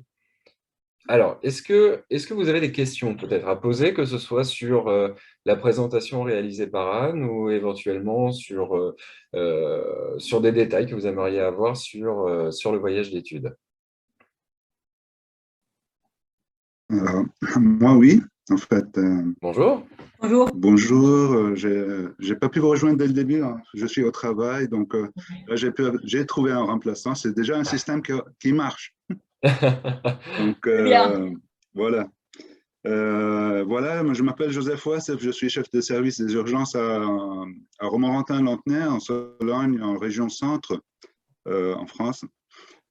Alors, est-ce que vous avez des questions peut-être à poser, que ce soit sur la présentation réalisée par Anne ou éventuellement sur des détails que vous aimeriez avoir sur le voyage d'études? Moi, oui, en fait. Bonjour. Bonjour. Bonjour, j'ai pas pu vous rejoindre dès le début, hein. Je suis au travail, donc là, j'ai trouvé un remplaçant. C'est déjà un système qui marche. Donc, voilà. Voilà, moi, je m'appelle Joseph Wassef, je suis chef de service des urgences à Romorantin-Lanthenay, en Sologne, en région centre, en France.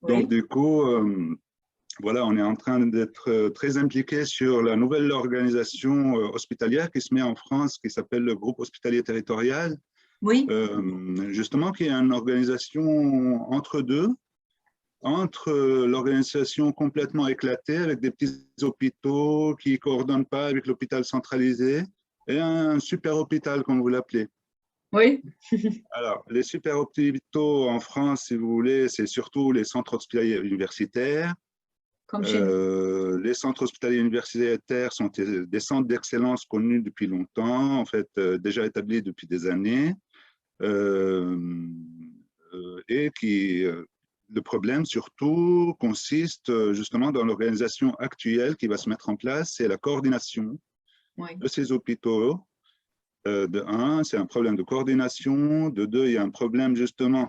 Oui. Donc, du coup, voilà, on est en train d'être très impliqué sur la nouvelle organisation hospitalière qui se met en France, qui s'appelle le groupe hospitalier territorial. Oui. Justement, qui est une organisation entre deux, entre l'organisation complètement éclatée avec des petits hôpitaux qui ne coordonnent pas avec l'hôpital centralisé et un super hôpital, comme vous l'appelez. Oui. Alors, les super hôpitaux en France, si vous voulez, c'est surtout les centres hospitaliers universitaires. Comme chez nous. Les centres hospitaliers universitaires sont des centres d'excellence connus depuis longtemps, en fait, déjà établis depuis des années, et le problème surtout consiste justement dans l'organisation actuelle qui va se mettre en place, c'est la coordination de ces hôpitaux. De un, c'est un problème de coordination. De deux, il y a un problème justement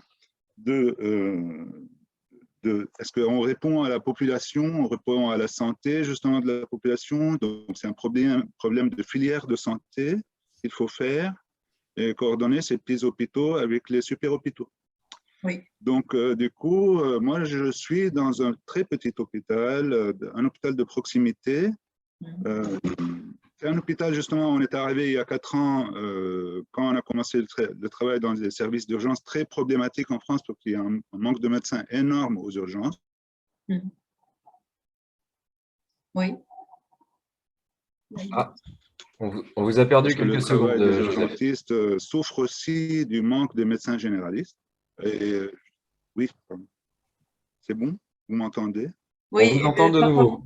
est-ce qu'on répond à la population, on répond à la santé justement de la population. Donc, c'est un problème de filière de santé qu'il faut faire et coordonner ces petits hôpitaux avec les super hôpitaux. Oui. Donc, du coup, moi, je suis dans un très petit hôpital, un hôpital de proximité. C'est un hôpital, justement, on est arrivé il y a 4 ans, quand on a commencé le travail dans les services d'urgence, très problématique en France, parce qu'il y a un manque de médecins énorme aux urgences. Oui. Ah, on vous a perdu quelques secondes. Le travail des urgentistes souffre aussi du manque de médecins généralistes. Et, oui, c'est bon? Vous m'entendez? Oui, on vous entend de nouveau.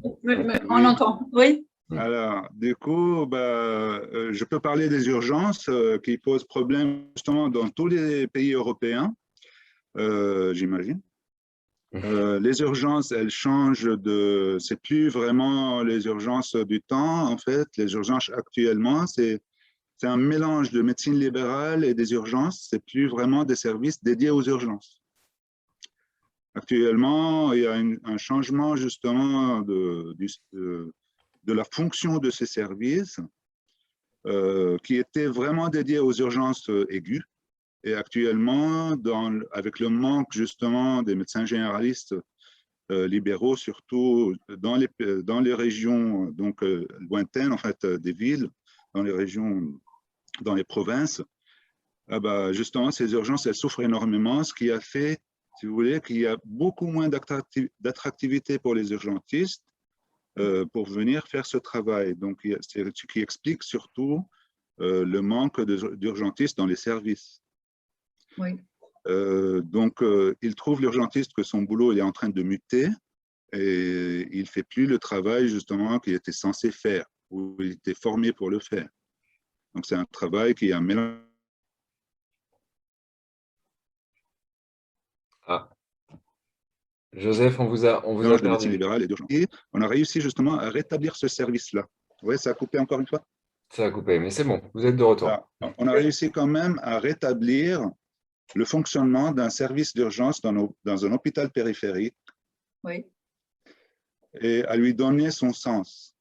On entend, oui. Alors, du coup, je peux parler des urgences qui posent problème justement dans tous les pays européens, j'imagine. Les urgences, elles changent c'est plus vraiment les urgences du temps, en fait. Les urgences actuellement, c'est un mélange de médecine libérale et des urgences. C'est plus vraiment des services dédiés aux urgences. Actuellement, il y a un changement justement de la fonction de ces services qui étaient vraiment dédiés aux urgences aiguës. Et actuellement, avec le manque justement des médecins généralistes libéraux, surtout dans les régions donc, lointaines, en fait, des villes, dans les régions, dans les provinces, justement, ces urgences, elles souffrent énormément, ce qui a fait, si vous voulez, qu'il y a beaucoup moins d'attractivité pour les urgentistes pour venir faire ce travail. Donc, c'est ce qui explique surtout le manque d'urgentistes dans les services. Oui. Donc, il trouve l'urgentiste que son boulot il est en train de muter et il ne fait plus le travail justement qu'il était censé faire ou il était formé pour le faire. Donc, c'est un travail qui est un mélange. Joseph, on vous a De médecine perdu. libérale et d'urgence. Et on a réussi justement à rétablir ce service-là. Oui, ça a coupé encore une fois. Ça a coupé, mais c'est bon, vous êtes de retour. Alors, on a réussi quand même à rétablir le fonctionnement d'un service d'urgence dans un hôpital périphérique Oui. et à lui donner son sens.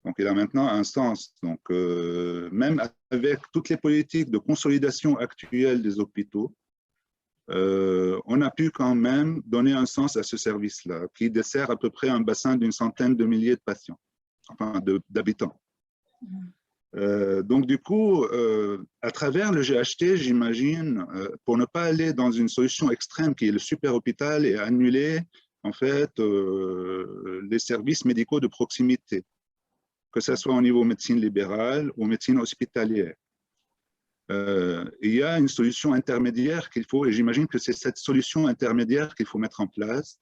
Donc, il a maintenant un sens. Donc, même avec toutes les politiques de consolidation actuelles des hôpitaux, on a pu quand même donner un sens à ce service-là, qui dessert à peu près un bassin d'une centaine de milliers de patients, enfin d'habitants. Donc, du coup, à travers le GHT, j'imagine, pour ne pas aller dans une solution extrême qui est le super hôpital et annuler, en fait, les services médicaux de proximité, que ce soit au niveau médecine libérale ou médecine hospitalière. Il y a une solution intermédiaire qu'il faut, et j'imagine que c'est cette solution intermédiaire qu'il faut mettre en place.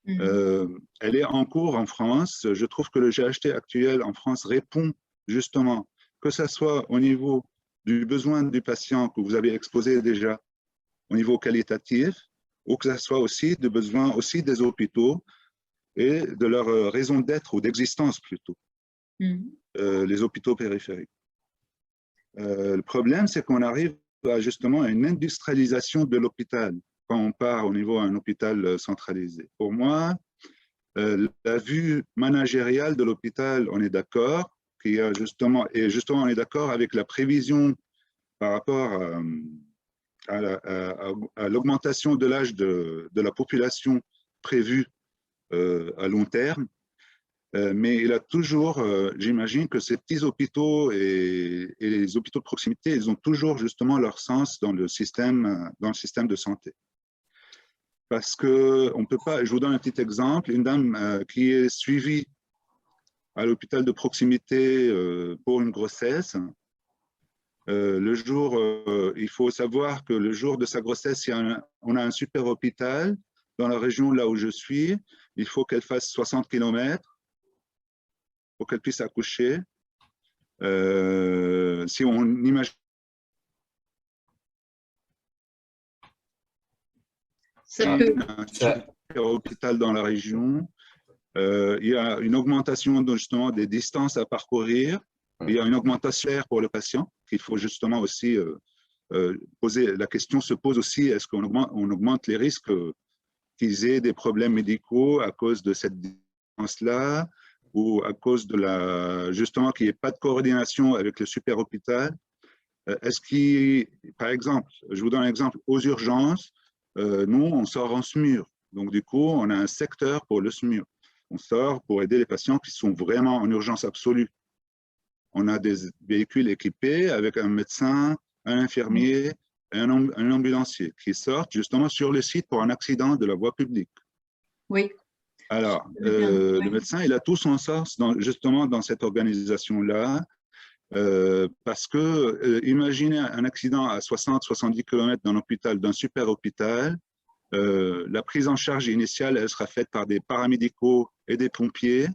Elle est en cours en France. Je trouve que le GHT actuel en France répond justement, que ce soit au niveau du besoin du patient que vous avez exposé déjà, au niveau qualitatif, ou que ce soit aussi du besoin aussi des hôpitaux et de leur raison d'être ou d'existence plutôt, les hôpitaux périphériques. Le problème, c'est qu'on arrive justement à une industrialisation de l'hôpital quand on part au niveau d'un hôpital centralisé. Pour moi, la vue managériale de l'hôpital, on est d'accord, et justement, on est d'accord avec la prévision par rapport à l'augmentation de l'âge de la population prévue à long terme. Mais il a toujours, j'imagine que ces petits hôpitaux et les hôpitaux de proximité, ils ont toujours justement leur sens dans le système de santé. Parce que on peut pas, je vous donne un petit exemple, une dame qui est suivie à l'hôpital de proximité pour une grossesse, il faut savoir que le jour de sa grossesse, on a un super hôpital dans la région là où je suis, il faut qu'elle fasse 60 km pour qu'elle puisse accoucher. Si on imagine un super hôpital dans la région, il y a une augmentation justement des distances à parcourir, il y a une augmentation pour le patient qu'il faut justement aussi poser. La question se pose aussi, est-ce qu'on augmente les risques qu'ils aient des problèmes médicaux à cause de cette distance-là, ou à cause de justement qu'il n'y ait pas de coordination avec le super hôpital. Est-ce qu'il, par exemple, je vous donne un exemple, aux urgences, nous, on sort en SMUR. Donc, du coup, on a un secteur pour le SMUR. On sort pour aider les patients qui sont vraiment en urgence absolue. On a des véhicules équipés avec un médecin, un infirmier et un ambulancier qui sortent justement sur le site pour un accident de la voie publique. Oui. Alors, le médecin, il a tout son sens justement dans cette organisation-là, parce que imaginez un accident à 60-70 km d'un hôpital, d'un super hôpital, la prise en charge initiale, elle sera faite par des paramédicaux et des pompiers.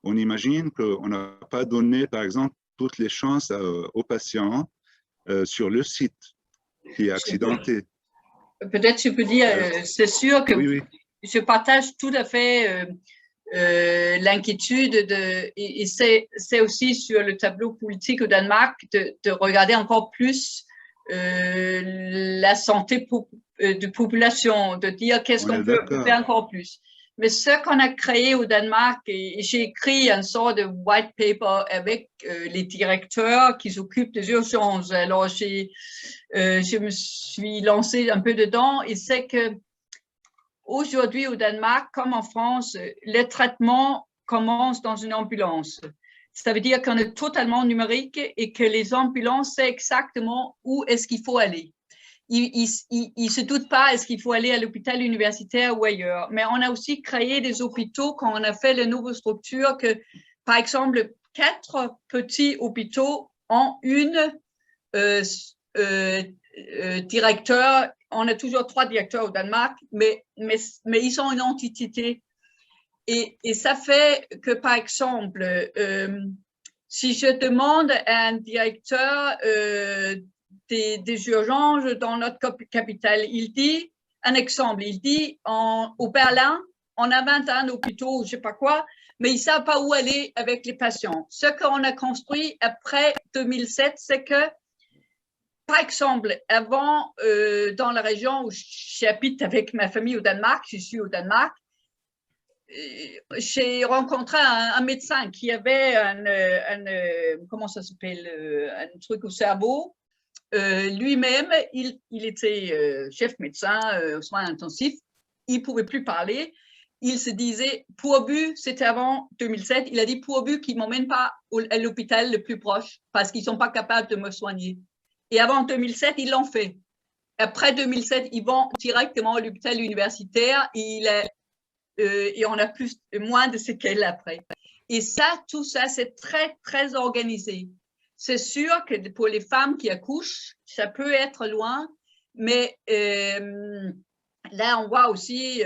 On imagine qu'on n'a pas donné, par exemple, toutes les chances aux patients sur le site qui est accidenté. Peut-être je peux dire, c'est sûr que oui. Je partage tout à fait l'inquiétude et c'est aussi sur le tableau politique au Danemark de regarder encore plus la santé de population, de dire qu'est-ce qu'on peut faire encore plus. Mais ce qu'on a créé au Danemark, et j'ai écrit un sort de white paper avec les directeurs qui s'occupent des urgences. Alors, je me suis lancée un peu dedans et c'est que aujourd'hui au Danemark, comme en France, le traitement commence dans une ambulance. Ça veut dire qu'on est totalement numérique et que les ambulances savent exactement où est-ce qu'il faut aller. Ils se doutent pas est-ce qu'il faut aller à l'hôpital universitaire ou ailleurs. Mais on a aussi créé des hôpitaux quand on a fait les nouvelles structures que, par exemple, 4 petits hôpitaux ont une directeur. On a toujours 3 directeurs au Danemark, mais ils sont une entité. Et ça fait que, par exemple, si je demande à un directeur des urgences dans notre capitale, il dit, un exemple, il dit au Berlin, on a 21 hôpitaux, je ne sais pas quoi, mais ils ne savent pas où aller avec les patients. Ce qu'on a construit après 2007, c'est que, par exemple, avant, dans la région où j'habite avec ma famille au Danemark, je suis au Danemark, j'ai rencontré un médecin qui avait comment ça s'appelle, un truc au cerveau. Lui-même, il était chef médecin aux soins intensifs. Il ne pouvait plus parler. Il se disait, pourvu, c'était avant 2007, il a dit, pourvu qu'ils ne m'emmènent pas à l'hôpital le plus proche parce qu'ils ne sont pas capables de me soigner. Et avant 2007, ils l'ont fait. Après 2007, ils vont directement à l'hôpital universitaire et on a moins de séquelles après. Et ça, tout ça, c'est très, très organisé. C'est sûr que pour les femmes qui accouchent, ça peut être loin, mais là, on voit aussi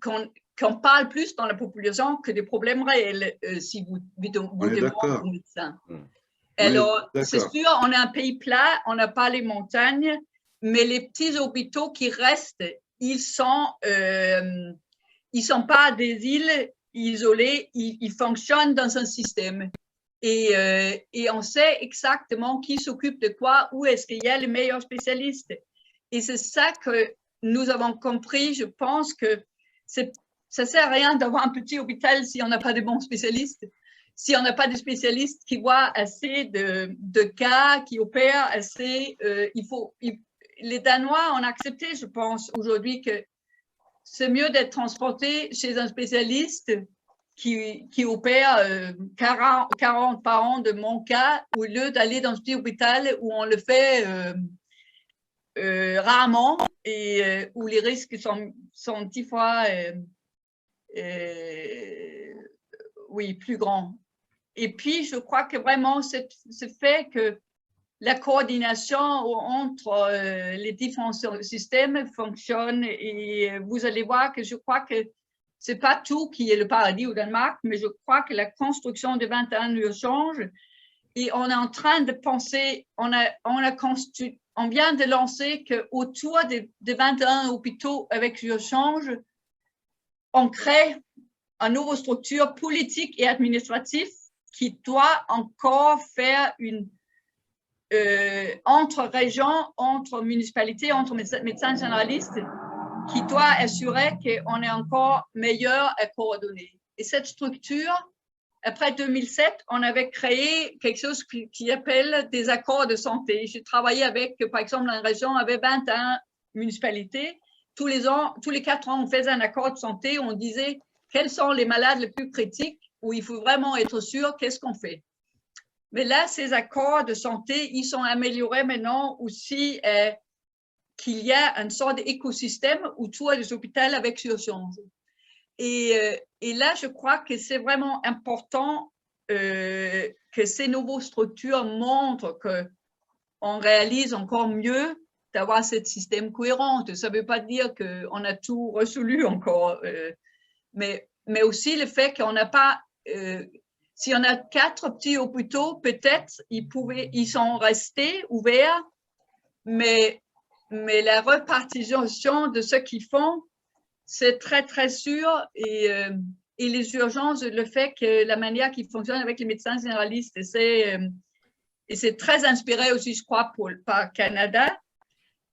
qu'on parle plus dans la population que des problèmes réels si vous demandez au médecin. Alors, c'est sûr, on est un pays plat, on n'a pas les montagnes, mais les petits hôpitaux qui restent, ils sont pas des îles isolées, ils fonctionnent dans un système. Et on sait exactement qui s'occupe de quoi, où est-ce qu'il y a les meilleurs spécialistes. Et c'est ça que nous avons compris. Je pense que ça ne sert à rien d'avoir un petit hôpital si on n'a pas de bons spécialistes. Si on n'a pas de spécialistes qui voient assez de cas, qui opèrent assez, les Danois ont accepté, je pense, aujourd'hui que c'est mieux d'être transporté chez un spécialiste qui opère 40 par an de mon cas, au lieu d'aller dans un petit hôpital où on le fait rarement et où les risques sont 10 fois plus grands. Et puis, je crois que vraiment, ce fait que la coordination entre les différents systèmes fonctionne et vous allez voir que je crois que ce n'est pas tout qui est le paradis au Danemark, mais je crois que la construction de 21 urgences, et on est en train de penser, on vient de lancer qu'autour de 21 hôpitaux avec urgences, on crée une nouvelle structure politique et administrative qui doit encore faire une entre régions, entre municipalités, entre médecins généralistes, qui doit assurer qu'on est encore meilleur à coordonner. Et cette structure, après 2007, on avait créé quelque chose qui appelle des accords de santé. J'ai travaillé avec, par exemple, une région avait 21 municipalités. Tous les 4 ans, on faisait un accord de santé où on disait quels sont les malades les plus critiques, où il faut vraiment être sûr qu'est-ce qu'on fait. Mais là, ces accords de santé, ils sont améliorés maintenant aussi qu'il y a une sorte d'écosystème autour des hôpitaux avec urgence. Et là, je crois que c'est vraiment important que ces nouvelles structures montrent qu'on réalise encore mieux d'avoir ce système cohérent. Ça ne veut pas dire qu'on a tout résolu encore, mais aussi le fait qu'on n'a pas... si on a 4 petits hôpitaux, peut-être ils sont restés ouverts, mais la répartition de ce qu'ils font, c'est très, très sûr. Et les urgences, le fait que la manière qu'ils fonctionnent avec les médecins généralistes, et c'est très inspiré aussi, je crois, par Canada.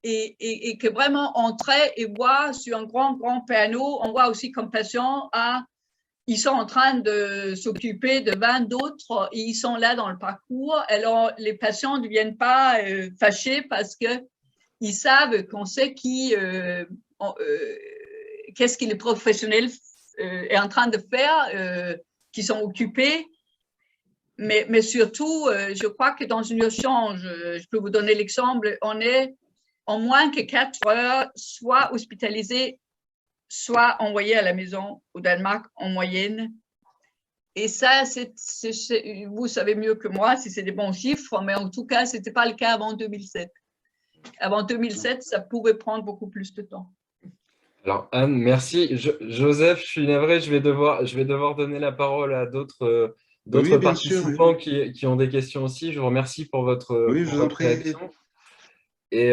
et que vraiment entrer et voir sur un grand panneau, on voit aussi comme patient, ils sont en train de s'occuper de 20 d'autres et ils sont là dans le parcours. Alors, les patients ne viennent pas fâchés parce qu'ils savent qu'on sait qu'est-ce que les professionnels est en train de faire, qui sont occupés. Mais surtout, je crois que dans une urgence, je peux vous donner l'exemple, on est en moins que 4 heures, soit hospitalisé, soit envoyé à la maison au Danemark en moyenne. Et ça, vous savez mieux que moi si c'est des bons chiffres, mais en tout cas, ce n'était pas le cas avant 2007. Avant 2007, ça pouvait prendre beaucoup plus de temps. Alors Anne, merci. Joseph, je suis navré, je vais devoir donner la parole à d'autres Oui, bien sûr, participants qui ont des questions aussi. Je vous remercie pour votre réaction. Et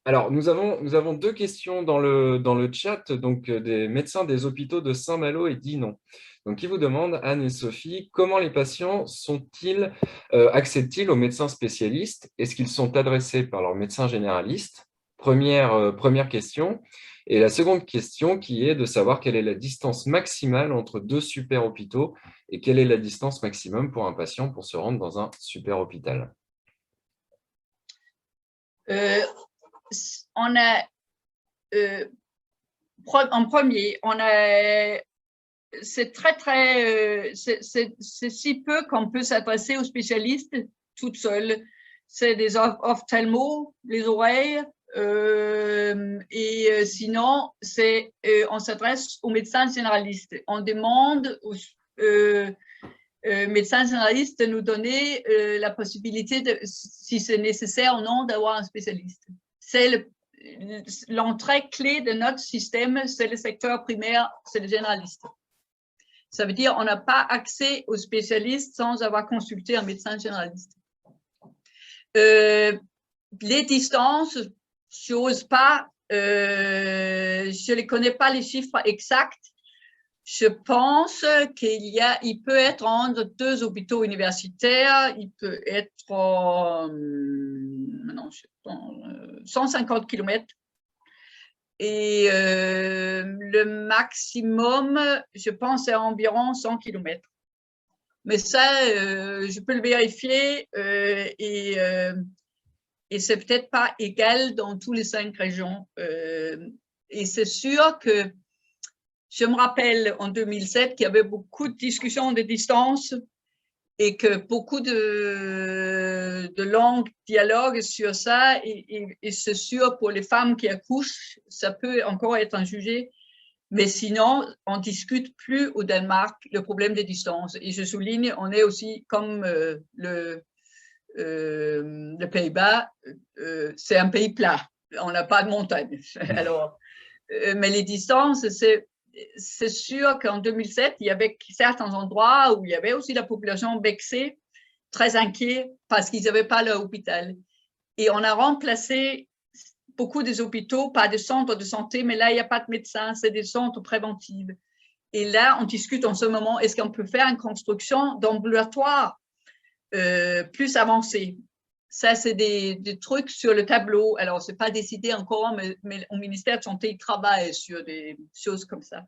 alors, nous avons 2 questions dans le chat, donc des médecins des hôpitaux de Saint-Malo et d'Inon. Donc, qui vous demandent, Anne et Sophie, comment les patients accèdent-ils aux médecins spécialistes? Est-ce qu'ils sont adressés par leur médecin généraliste? Première question. Et la seconde question qui est de savoir quelle est la distance maximale entre 2 super hôpitaux et quelle est la distance maximum pour un patient pour se rendre dans un super hôpital. On a, en premier, c'est c'est si peu qu'on peut s'adresser aux spécialistes toute seule. C'est des ophtalmos, les oreilles, et sinon, on s'adresse aux médecins généralistes. On demande aux médecins généralistes de nous donner la possibilité, si c'est nécessaire ou non, d'avoir un spécialiste. C'est l'entrée clé de notre système, c'est le secteur primaire, c'est le généraliste. Ça veut dire qu'on n'a pas accès aux spécialistes sans avoir consulté un médecin généraliste. Les distances, je n'ose pas, je ne connais pas les chiffres exacts. Je pense qu'il peut être entre 2 hôpitaux universitaires, il peut être 150 km. Et le maximum, je pense, c'est environ 100 km. Mais ça, je peux le vérifier et c'est peut-être pas égal dans tous les 5 régions. Et c'est sûr que je me rappelle en 2007 qu'il y avait beaucoup de discussions de distance et que beaucoup de longues dialogues sur ça. Et c'est sûr, pour les femmes qui accouchent, ça peut encore être un sujet. Mais sinon, on ne discute plus au Danemark le problème des distances. Et je souligne, on est aussi comme le Pays-Bas, c'est un pays plat. On n'a pas de montagne. Alors, mais les distances, c'est sûr qu'en 2007, il y avait certains endroits où il y avait aussi la population vexée, très inquiet parce qu'ils n'avaient pas leur hôpital. Et on a remplacé beaucoup des hôpitaux par des centres de santé, mais là, il n'y a pas de médecins, c'est des centres préventifs. Et là, on discute en ce moment, est-ce qu'on peut faire une construction d'ambulatoire plus avancée? Ça, c'est des trucs sur le tableau. Alors, ce n'est pas décidé encore, mais au ministère de Santé, ils travaillent sur des choses comme ça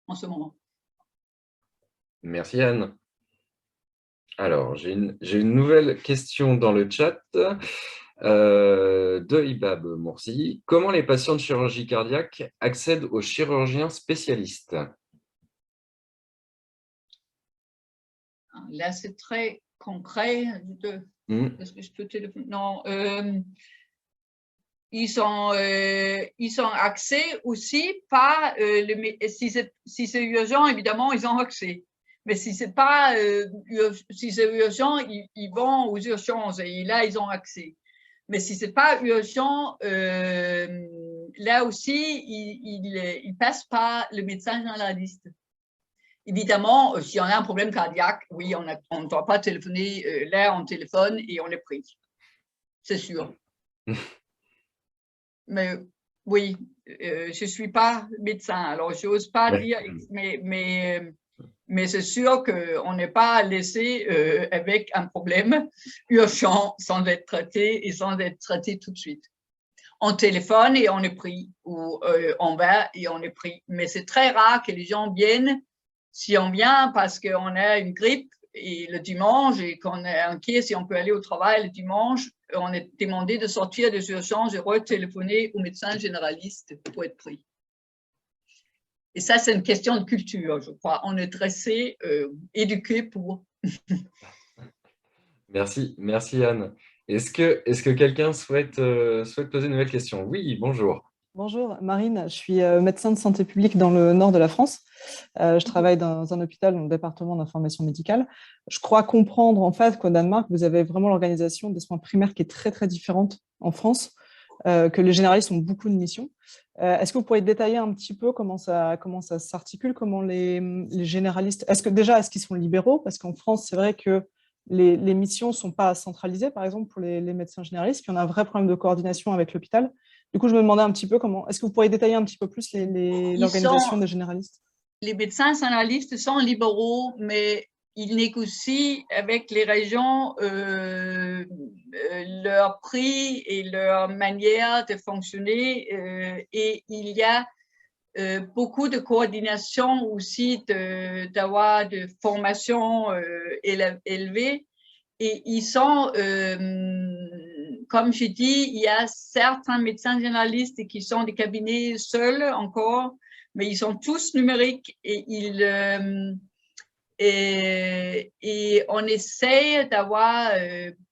en ce moment. Merci Anne. Alors, j'ai une nouvelle question dans le chat de Ibab Moursi. Comment les patients de chirurgie cardiaque accèdent aux chirurgiens spécialistes? Là, c'est très concret. Est-ce que je peux téléphoner? Non. Ils ont accès aussi par si c'est urgent, évidemment, ils ont accès. Mais si c'est pas si c'est urgent, ils vont aux urgences et là, ils ont accès. Mais si c'est pas urgent, là aussi, ils passent par le médecin généraliste. Évidemment, si on a un problème cardiaque, oui, on ne doit pas téléphoner. Là, on téléphone et on est pris. C'est sûr. Mais oui, je ne suis pas médecin, alors je n'ose pas dire, mais c'est sûr qu'on n'est pas laissé avec un problème urgent sans être traité et sans être traité tout de suite. on téléphone et on est pris, ou on va et on est pris. Mais c'est très rare que les gens viennent. Si on vient parce qu'on a une grippe et le dimanche et qu'on est inquiet si on peut aller au travail le dimanche, on est demandé de sortir des urgences et retéléphoner au médecin généraliste pour être pris. Et ça, c'est une question de culture, je crois. On est dressé, éduqué pour. Merci, merci Anne. Est-ce que quelqu'un souhaite poser une nouvelle question? Oui, bonjour. Bonjour, Marine, je suis médecin de santé publique dans le nord de la France. Je travaille dans un hôpital, dans le département d'information médicale. Je crois comprendre en fait qu'au Danemark, vous avez vraiment l'organisation des soins primaires qui est très, très différente en France, que les généralistes ont beaucoup de missions. Est-ce que vous pourriez détailler un petit peu comment ça s'articule, comment les généralistes… Est-ce qu'ils sont libéraux? Parce qu'en France, c'est vrai que les missions ne sont pas centralisées, par exemple, pour les médecins généralistes, puis on a un vrai problème de coordination avec l'hôpital. Du coup, je me demandais un petit peu est-ce que vous pourriez détailler un petit peu plus l'organisation des généralistes? Les médecins généralistes sont libéraux, mais ils négocient avec les régions leur prix et leur manière de fonctionner. Et il y a beaucoup de coordination aussi, d'avoir de formation élevée. Et ils sont, comme j'ai dit, il y a certains médecins généralistes qui sont des cabinets seuls encore, mais ils sont tous numériques et on essaie d'avoir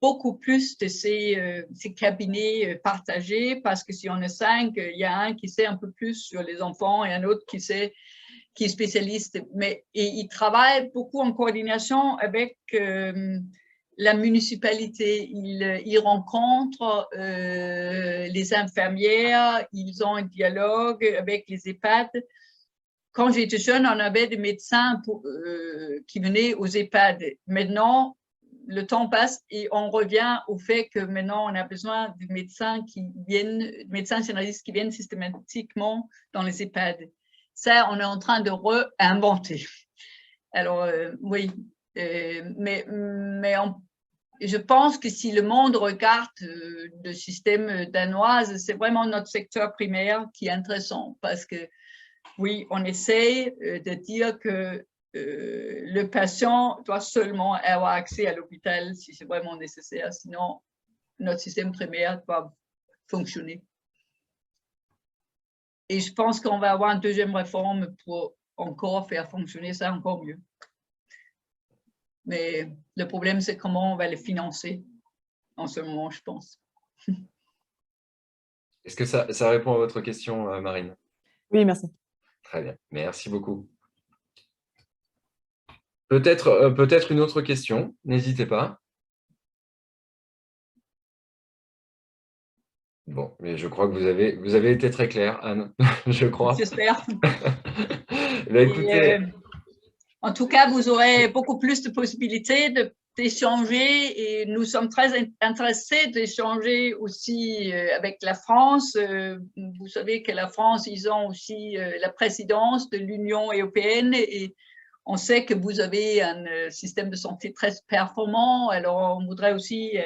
beaucoup plus de ces cabinets partagés, parce que si on est 5, il y a un qui sait un peu plus sur les enfants et un autre qui est spécialiste. Et ils travaillent beaucoup en coordination avec la municipalité. Ils rencontrent les infirmières, ils ont un dialogue avec les EHPAD. Quand j'étais jeune, on avait des médecins qui venaient aux EHPAD. Maintenant, le temps passe et on revient au fait que maintenant, on a besoin de médecins généralistes qui viennent systématiquement dans les EHPAD. Ça, on est en train de réinventer. Alors, oui, mais je pense que si le monde regarde le système danois, c'est vraiment notre secteur primaire qui est intéressant, parce que oui, on essaie de dire que le patient doit seulement avoir accès à l'hôpital si c'est vraiment nécessaire, sinon notre système primaire doit fonctionner. Et je pense qu'on va avoir une deuxième réforme pour encore faire fonctionner ça encore mieux. Mais le problème, c'est comment on va le financer en ce moment, je pense. Est-ce que ça répond à votre question, Marine? Oui, merci. Très bien, merci beaucoup. Peut-être une autre question, n'hésitez pas. Bon, mais je crois que vous avez été très clair, Anne, je crois. J'espère. Écoutez, en tout cas, vous aurez beaucoup plus de possibilités d'échanger, et nous sommes très intéressés d'échanger aussi avec la France. Vous savez que la France, ils ont aussi la présidence de l'Union européenne, et on sait que vous avez un système de santé très performant. Alors, on voudrait aussi,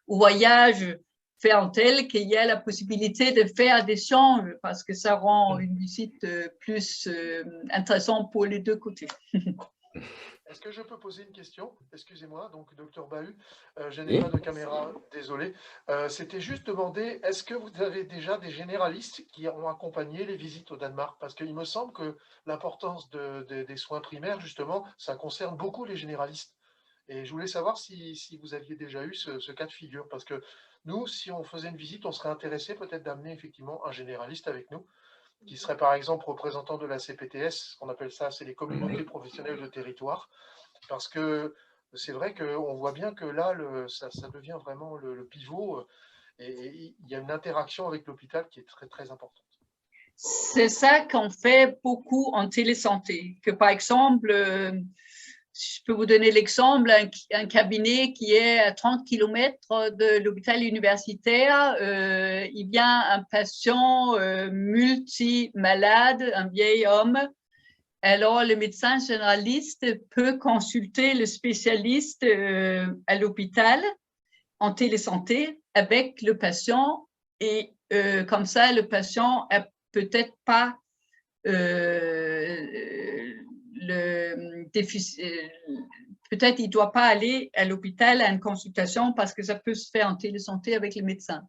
au voyage, faire en tel qu'il y a la possibilité de faire des échanges, parce que ça rend une visite plus intéressante pour les deux côtés. Est-ce que je peux poser une question? Excusez-moi, donc docteur Bahut, je n'ai pas de caméra, désolé. C'était juste demander, est-ce que vous avez déjà des généralistes qui ont accompagné les visites au Danemark? Parce qu'il me semble que l'importance des soins primaires, justement, ça concerne beaucoup les généralistes. Et je voulais savoir si vous aviez déjà eu ce cas de figure, parce que nous, si on faisait une visite, on serait intéressé peut-être d'amener effectivement un généraliste avec nous, qui serait par exemple représentant de la CPTS, qu'on appelle ça, c'est les communautés professionnelles de territoire, parce que c'est vrai qu'on voit bien que là, ça devient vraiment le pivot, et il y a une interaction avec l'hôpital qui est très, très importante. C'est ça qu'on fait beaucoup en télésanté, que par exemple, je peux vous donner l'exemple, un cabinet qui est à 30 km de l'hôpital universitaire, il vient un patient multi-malade, un vieil homme. Alors, le médecin généraliste peut consulter le spécialiste à l'hôpital en télésanté avec le patient, et comme ça, le patient n'a peut-être pas peut-être il ne doit pas aller à l'hôpital à une consultation parce que ça peut se faire en télésanté avec le médecin.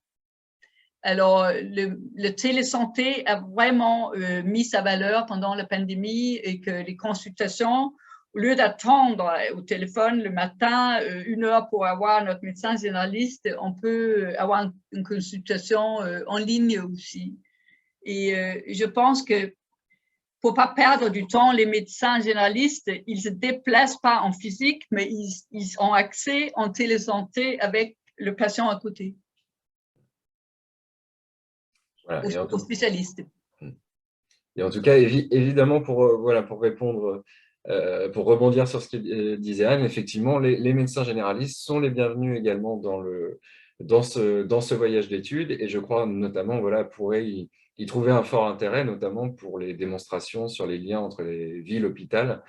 Alors, le télésanté a vraiment mis sa valeur pendant la pandémie et que les consultations, au lieu d'attendre au téléphone le matin 1 heure pour avoir notre médecin généraliste, on peut avoir une consultation en ligne aussi. Et je pense que pour ne pas perdre du temps, les médecins généralistes, ils ne se déplacent pas en physique, mais ils ont accès en télésanté avec le patient à côté. Voilà, aux spécialistes. Et en tout cas, évidemment, pour répondre, pour rebondir sur ce que disait Anne, effectivement, les médecins généralistes sont les bienvenus également dans ce voyage d'études, et je crois notamment pourraient y trouver un fort intérêt, notamment pour les démonstrations sur les liens entre les villes, l'hôpital,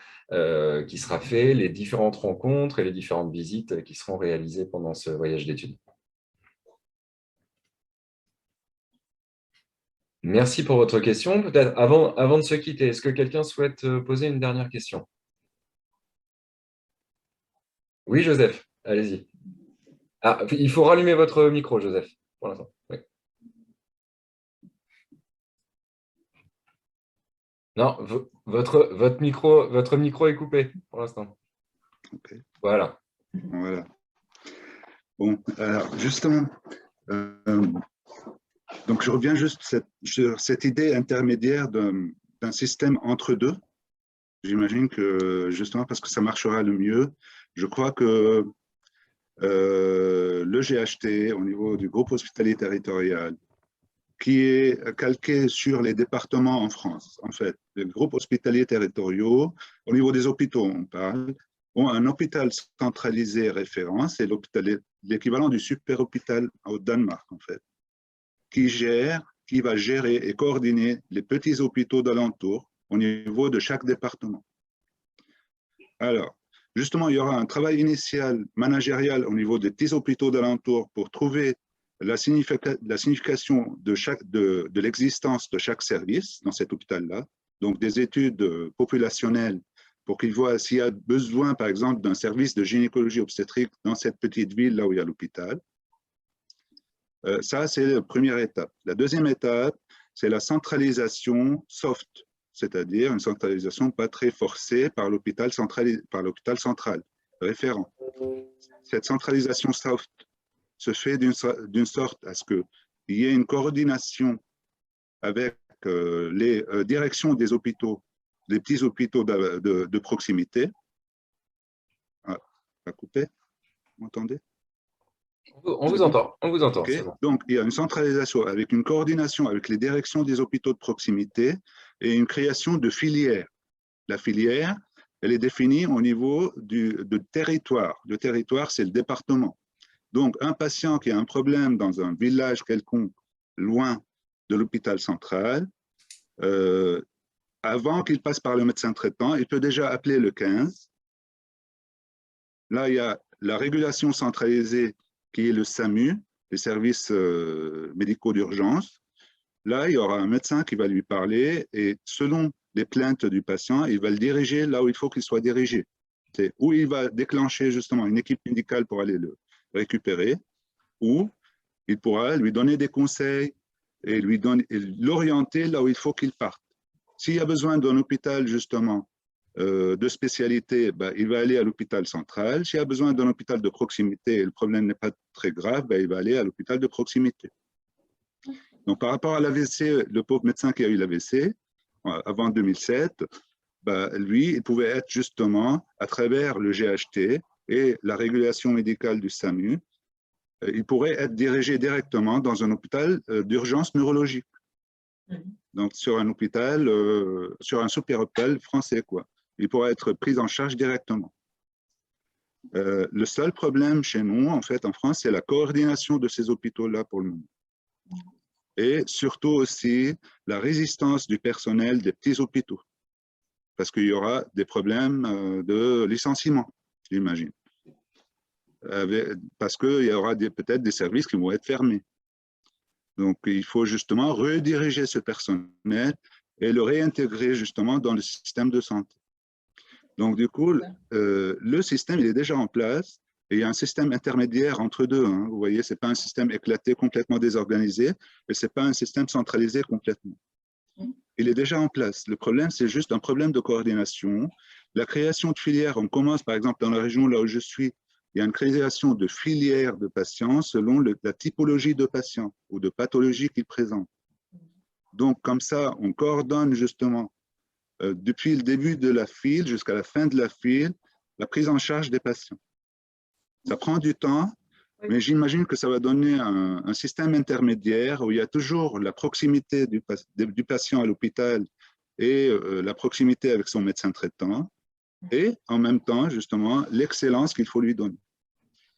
qui sera fait, les différentes rencontres et les différentes visites qui seront réalisées pendant ce voyage d'études. Merci pour votre question. Peut-être avant de se quitter, est-ce que quelqu'un souhaite poser une dernière question? Oui, Joseph, allez-y. Ah, il faut rallumer votre micro, Joseph, pour l'instant. Oui. Non, votre micro est coupé pour l'instant. Okay. Voilà. Voilà. Bon, alors justement, donc je reviens juste sur cette idée intermédiaire d'un système entre deux. J'imagine que justement parce que ça marchera le mieux, je crois que le GHT au niveau du groupe hospitalier territorial, qui est calqué sur les départements en France, en fait, les groupes hospitaliers territoriaux, au niveau des hôpitaux, on parle, ont un hôpital centralisé référent, c'est l'équivalent du super hôpital au Danemark, en fait, qui va gérer et coordonner les petits hôpitaux d'alentour au niveau de chaque département. Alors, justement, il y aura un travail initial managérial au niveau des petits hôpitaux d'alentour pour trouver la signification de l'existence de chaque service dans cet hôpital-là, donc des études populationnelles pour qu'ils voient s'il y a besoin, par exemple, d'un service de gynécologie obstétrique dans cette petite ville là où il y a l'hôpital. Ça, c'est la première étape. La deuxième étape, c'est la centralisation soft, c'est-à-dire une centralisation pas très forcée par l'hôpital central, référent. Cette centralisation soft se fait d'une sorte à ce qu'il y ait une coordination avec les directions des hôpitaux, des petits hôpitaux de proximité. Ah, pas coupé, vous m'entendez? On vous entend, Okay. bon. Donc, il y a une centralisation avec une coordination avec les directions des hôpitaux de proximité et une création de filières. La filière, elle est définie au niveau de territoire. Le territoire, c'est le département. Donc, un patient qui a un problème dans un village quelconque, loin de l'hôpital central, avant qu'il passe par le médecin traitant, il peut déjà appeler le 15. Là, il y a la régulation centralisée qui est le SAMU, les services médicaux d'urgence. Là, il y aura un médecin qui va lui parler et selon les plaintes du patient, il va le diriger là où il faut qu'il soit dirigé. C'est où il va déclencher justement une équipe médicale pour aller le récupérer, ou il pourra lui donner des conseils et l'orienter là où il faut qu'il parte. S'il y a besoin d'un hôpital justement de spécialité, il va aller à l'hôpital central. S'il y a besoin d'un hôpital de proximité et le problème n'est pas très grave, il va aller à l'hôpital de proximité. Donc, par rapport à l'AVC, le pauvre médecin qui a eu l'AVC avant 2007, lui, il pouvait être justement, à travers le GHT et la régulation médicale du SAMU, il pourrait être dirigé directement dans un hôpital d'urgence neurologique. Donc, sur un hôpital, sur un super hôpital français, quoi. Il pourrait être pris en charge directement. Le seul problème chez nous, en fait, en France, c'est la coordination de ces hôpitaux-là pour le moment. Et surtout aussi la résistance du personnel des petits hôpitaux. Parce qu'il y aura des problèmes de licenciement, j'imagine. Parce qu'il y aura peut-être des services qui vont être fermés. Donc, il faut justement rediriger ce personnel et le réintégrer justement dans le système de santé. Donc, du coup, le système, il est déjà en place et il y a un système intermédiaire entre deux. Hein. Vous voyez, ce n'est pas un système éclaté, complètement désorganisé, et ce n'est pas un système centralisé complètement. Il est déjà en place. Le problème, c'est juste un problème de coordination. La création de filières, on commence par exemple dans la région là où je suis, il y a une création de filières de patients selon la typologie de patients ou de pathologie qu'ils présentent. Donc, comme ça, on coordonne justement depuis le début de la file jusqu'à la fin de la file, la prise en charge des patients. Ça prend du temps, mais j'imagine que ça va donner un système intermédiaire où il y a toujours la proximité du patient à l'hôpital et la proximité avec son médecin traitant, et en même temps, justement, l'excellence qu'il faut lui donner.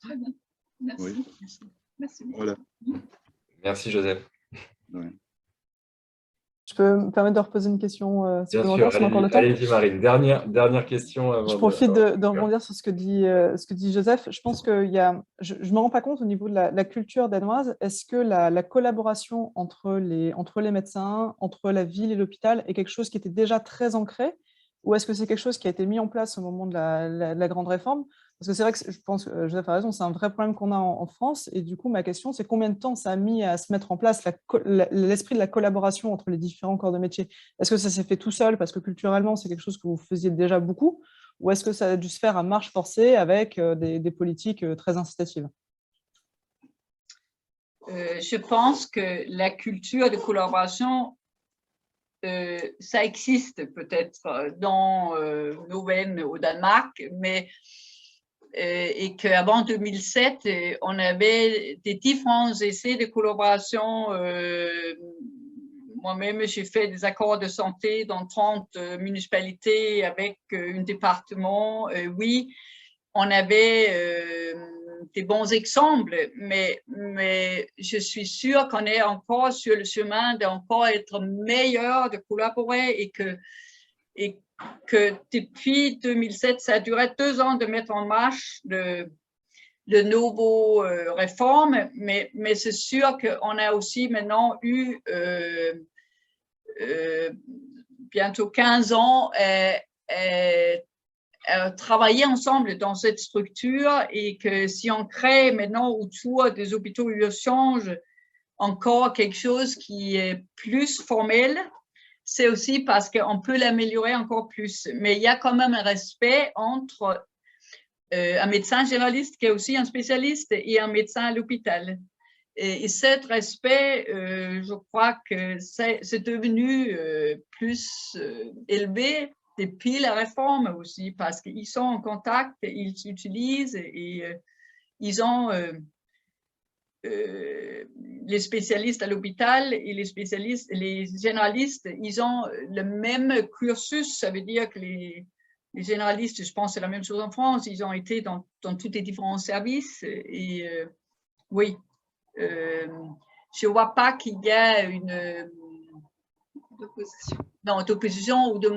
Très bien. Merci. Oui. Merci. Voilà. Merci, Joseph. Ouais. Je peux me permettre de reposer une question Bien supplémentaire sûr, si on a encore le temps? allez-y, Marine. Dernière question avant Je profite de de rebondir sur ce que dit Joseph. Je pense que je ne me rends pas compte au niveau de la culture danoise. Est-ce que la collaboration entre les médecins, entre la ville et l'hôpital est quelque chose qui était déjà très ancré, ou est-ce que c'est quelque chose qui a été mis en place au moment de la grande réforme? Parce que c'est vrai que je pense que Joseph a raison, c'est un vrai problème qu'on a en France. Et du coup, ma question, c'est combien de temps ça a mis à se mettre en place l'esprit de la collaboration entre les différents corps de métier? Est-ce que ça s'est fait tout seul parce que culturellement, c'est quelque chose que vous faisiez déjà beaucoup? Ou est-ce que ça a dû se faire à marche forcée avec des politiques très incitatives? Je pense que la culture de collaboration, ça existe peut-être dans nos veines au Danemark, mais et qu'avant 2007, on avait des différents essais de collaboration. Moi-même, j'ai fait des accords de santé dans 30 municipalités avec un département. Oui, on avait des bons exemples, mais je suis sûre qu'on est encore sur le chemin d'encore être meilleur, de collaborer et que depuis 2007, ça a duré 2 ans de mettre en marche de nouveaux réformes, mais c'est sûr qu'on a aussi maintenant eu bientôt 15 ans travailler ensemble dans cette structure et que si on crée maintenant autour des hôpitaux urgences encore quelque chose qui est plus formel, c'est aussi parce qu'on peut l'améliorer encore plus. Mais il y a quand même un respect entre un médecin généraliste qui est aussi un spécialiste et un médecin à l'hôpital. Et cet respect, je crois que c'est devenu plus élevé depuis la réforme aussi, parce qu'ils sont en contact, ils s'utilisent et ils ont les spécialistes à l'hôpital et les généralistes, ils ont le même cursus. Ça veut dire que les généralistes, je pense que c'est la même chose en France, ils ont été dans tous les différents services. Et oui, je ne vois pas qu'il y a une opposition ou de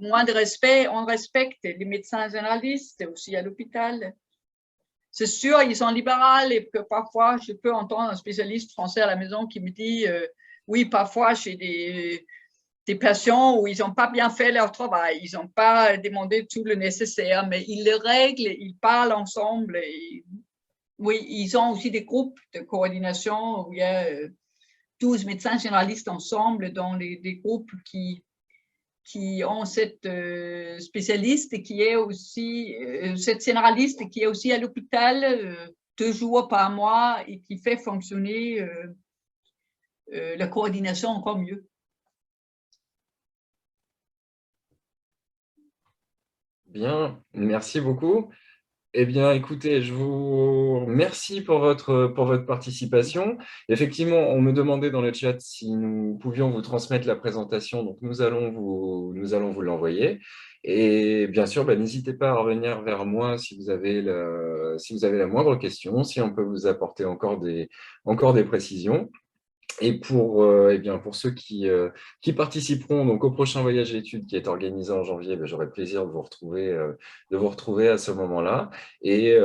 moins de respect. On respecte les médecins généralistes aussi à l'hôpital. C'est sûr, ils sont libéraux et que parfois, je peux entendre un spécialiste français à la maison qui me dit oui, parfois, j'ai des patients où ils n'ont pas bien fait leur travail, ils n'ont pas demandé tout le nécessaire, mais ils le règlent, ils parlent ensemble. Et, oui, ils ont aussi des groupes de coordination où il y a 12 médecins généralistes ensemble dans des groupes qui ont cette spécialiste qui est aussi, cette généraliste qui est aussi à l'hôpital 2 jours par mois et qui fait fonctionner la coordination encore mieux. Bien, merci beaucoup. Eh bien, écoutez, je vous remercie pour votre participation. Effectivement, on me demandait dans le chat si nous pouvions vous transmettre la présentation, donc nous allons vous l'envoyer. Et bien sûr, n'hésitez pas à revenir vers moi si vous avez la moindre question, si on peut vous apporter encore des précisions. Et eh bien, pour ceux qui participeront donc, au prochain voyage d'études qui est organisé en janvier, j'aurai plaisir de vous retrouver à ce moment-là. Et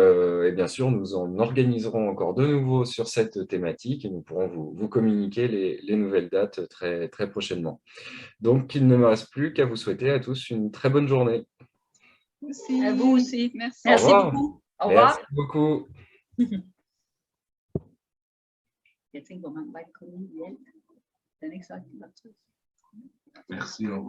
bien sûr, nous en organiserons encore de nouveau sur cette thématique et nous pourrons vous communiquer les nouvelles dates très, très prochainement. Donc, il ne me reste plus qu'à vous souhaiter à tous une très bonne journée. Aussi. À vous aussi. Merci. Au Merci revoir. beaucoup. Au revoir. Merci beaucoup. Jeg tænker, hvor mange var det kun lige i alt? Den er ikke sagt, det var 60. Merci, au revoir.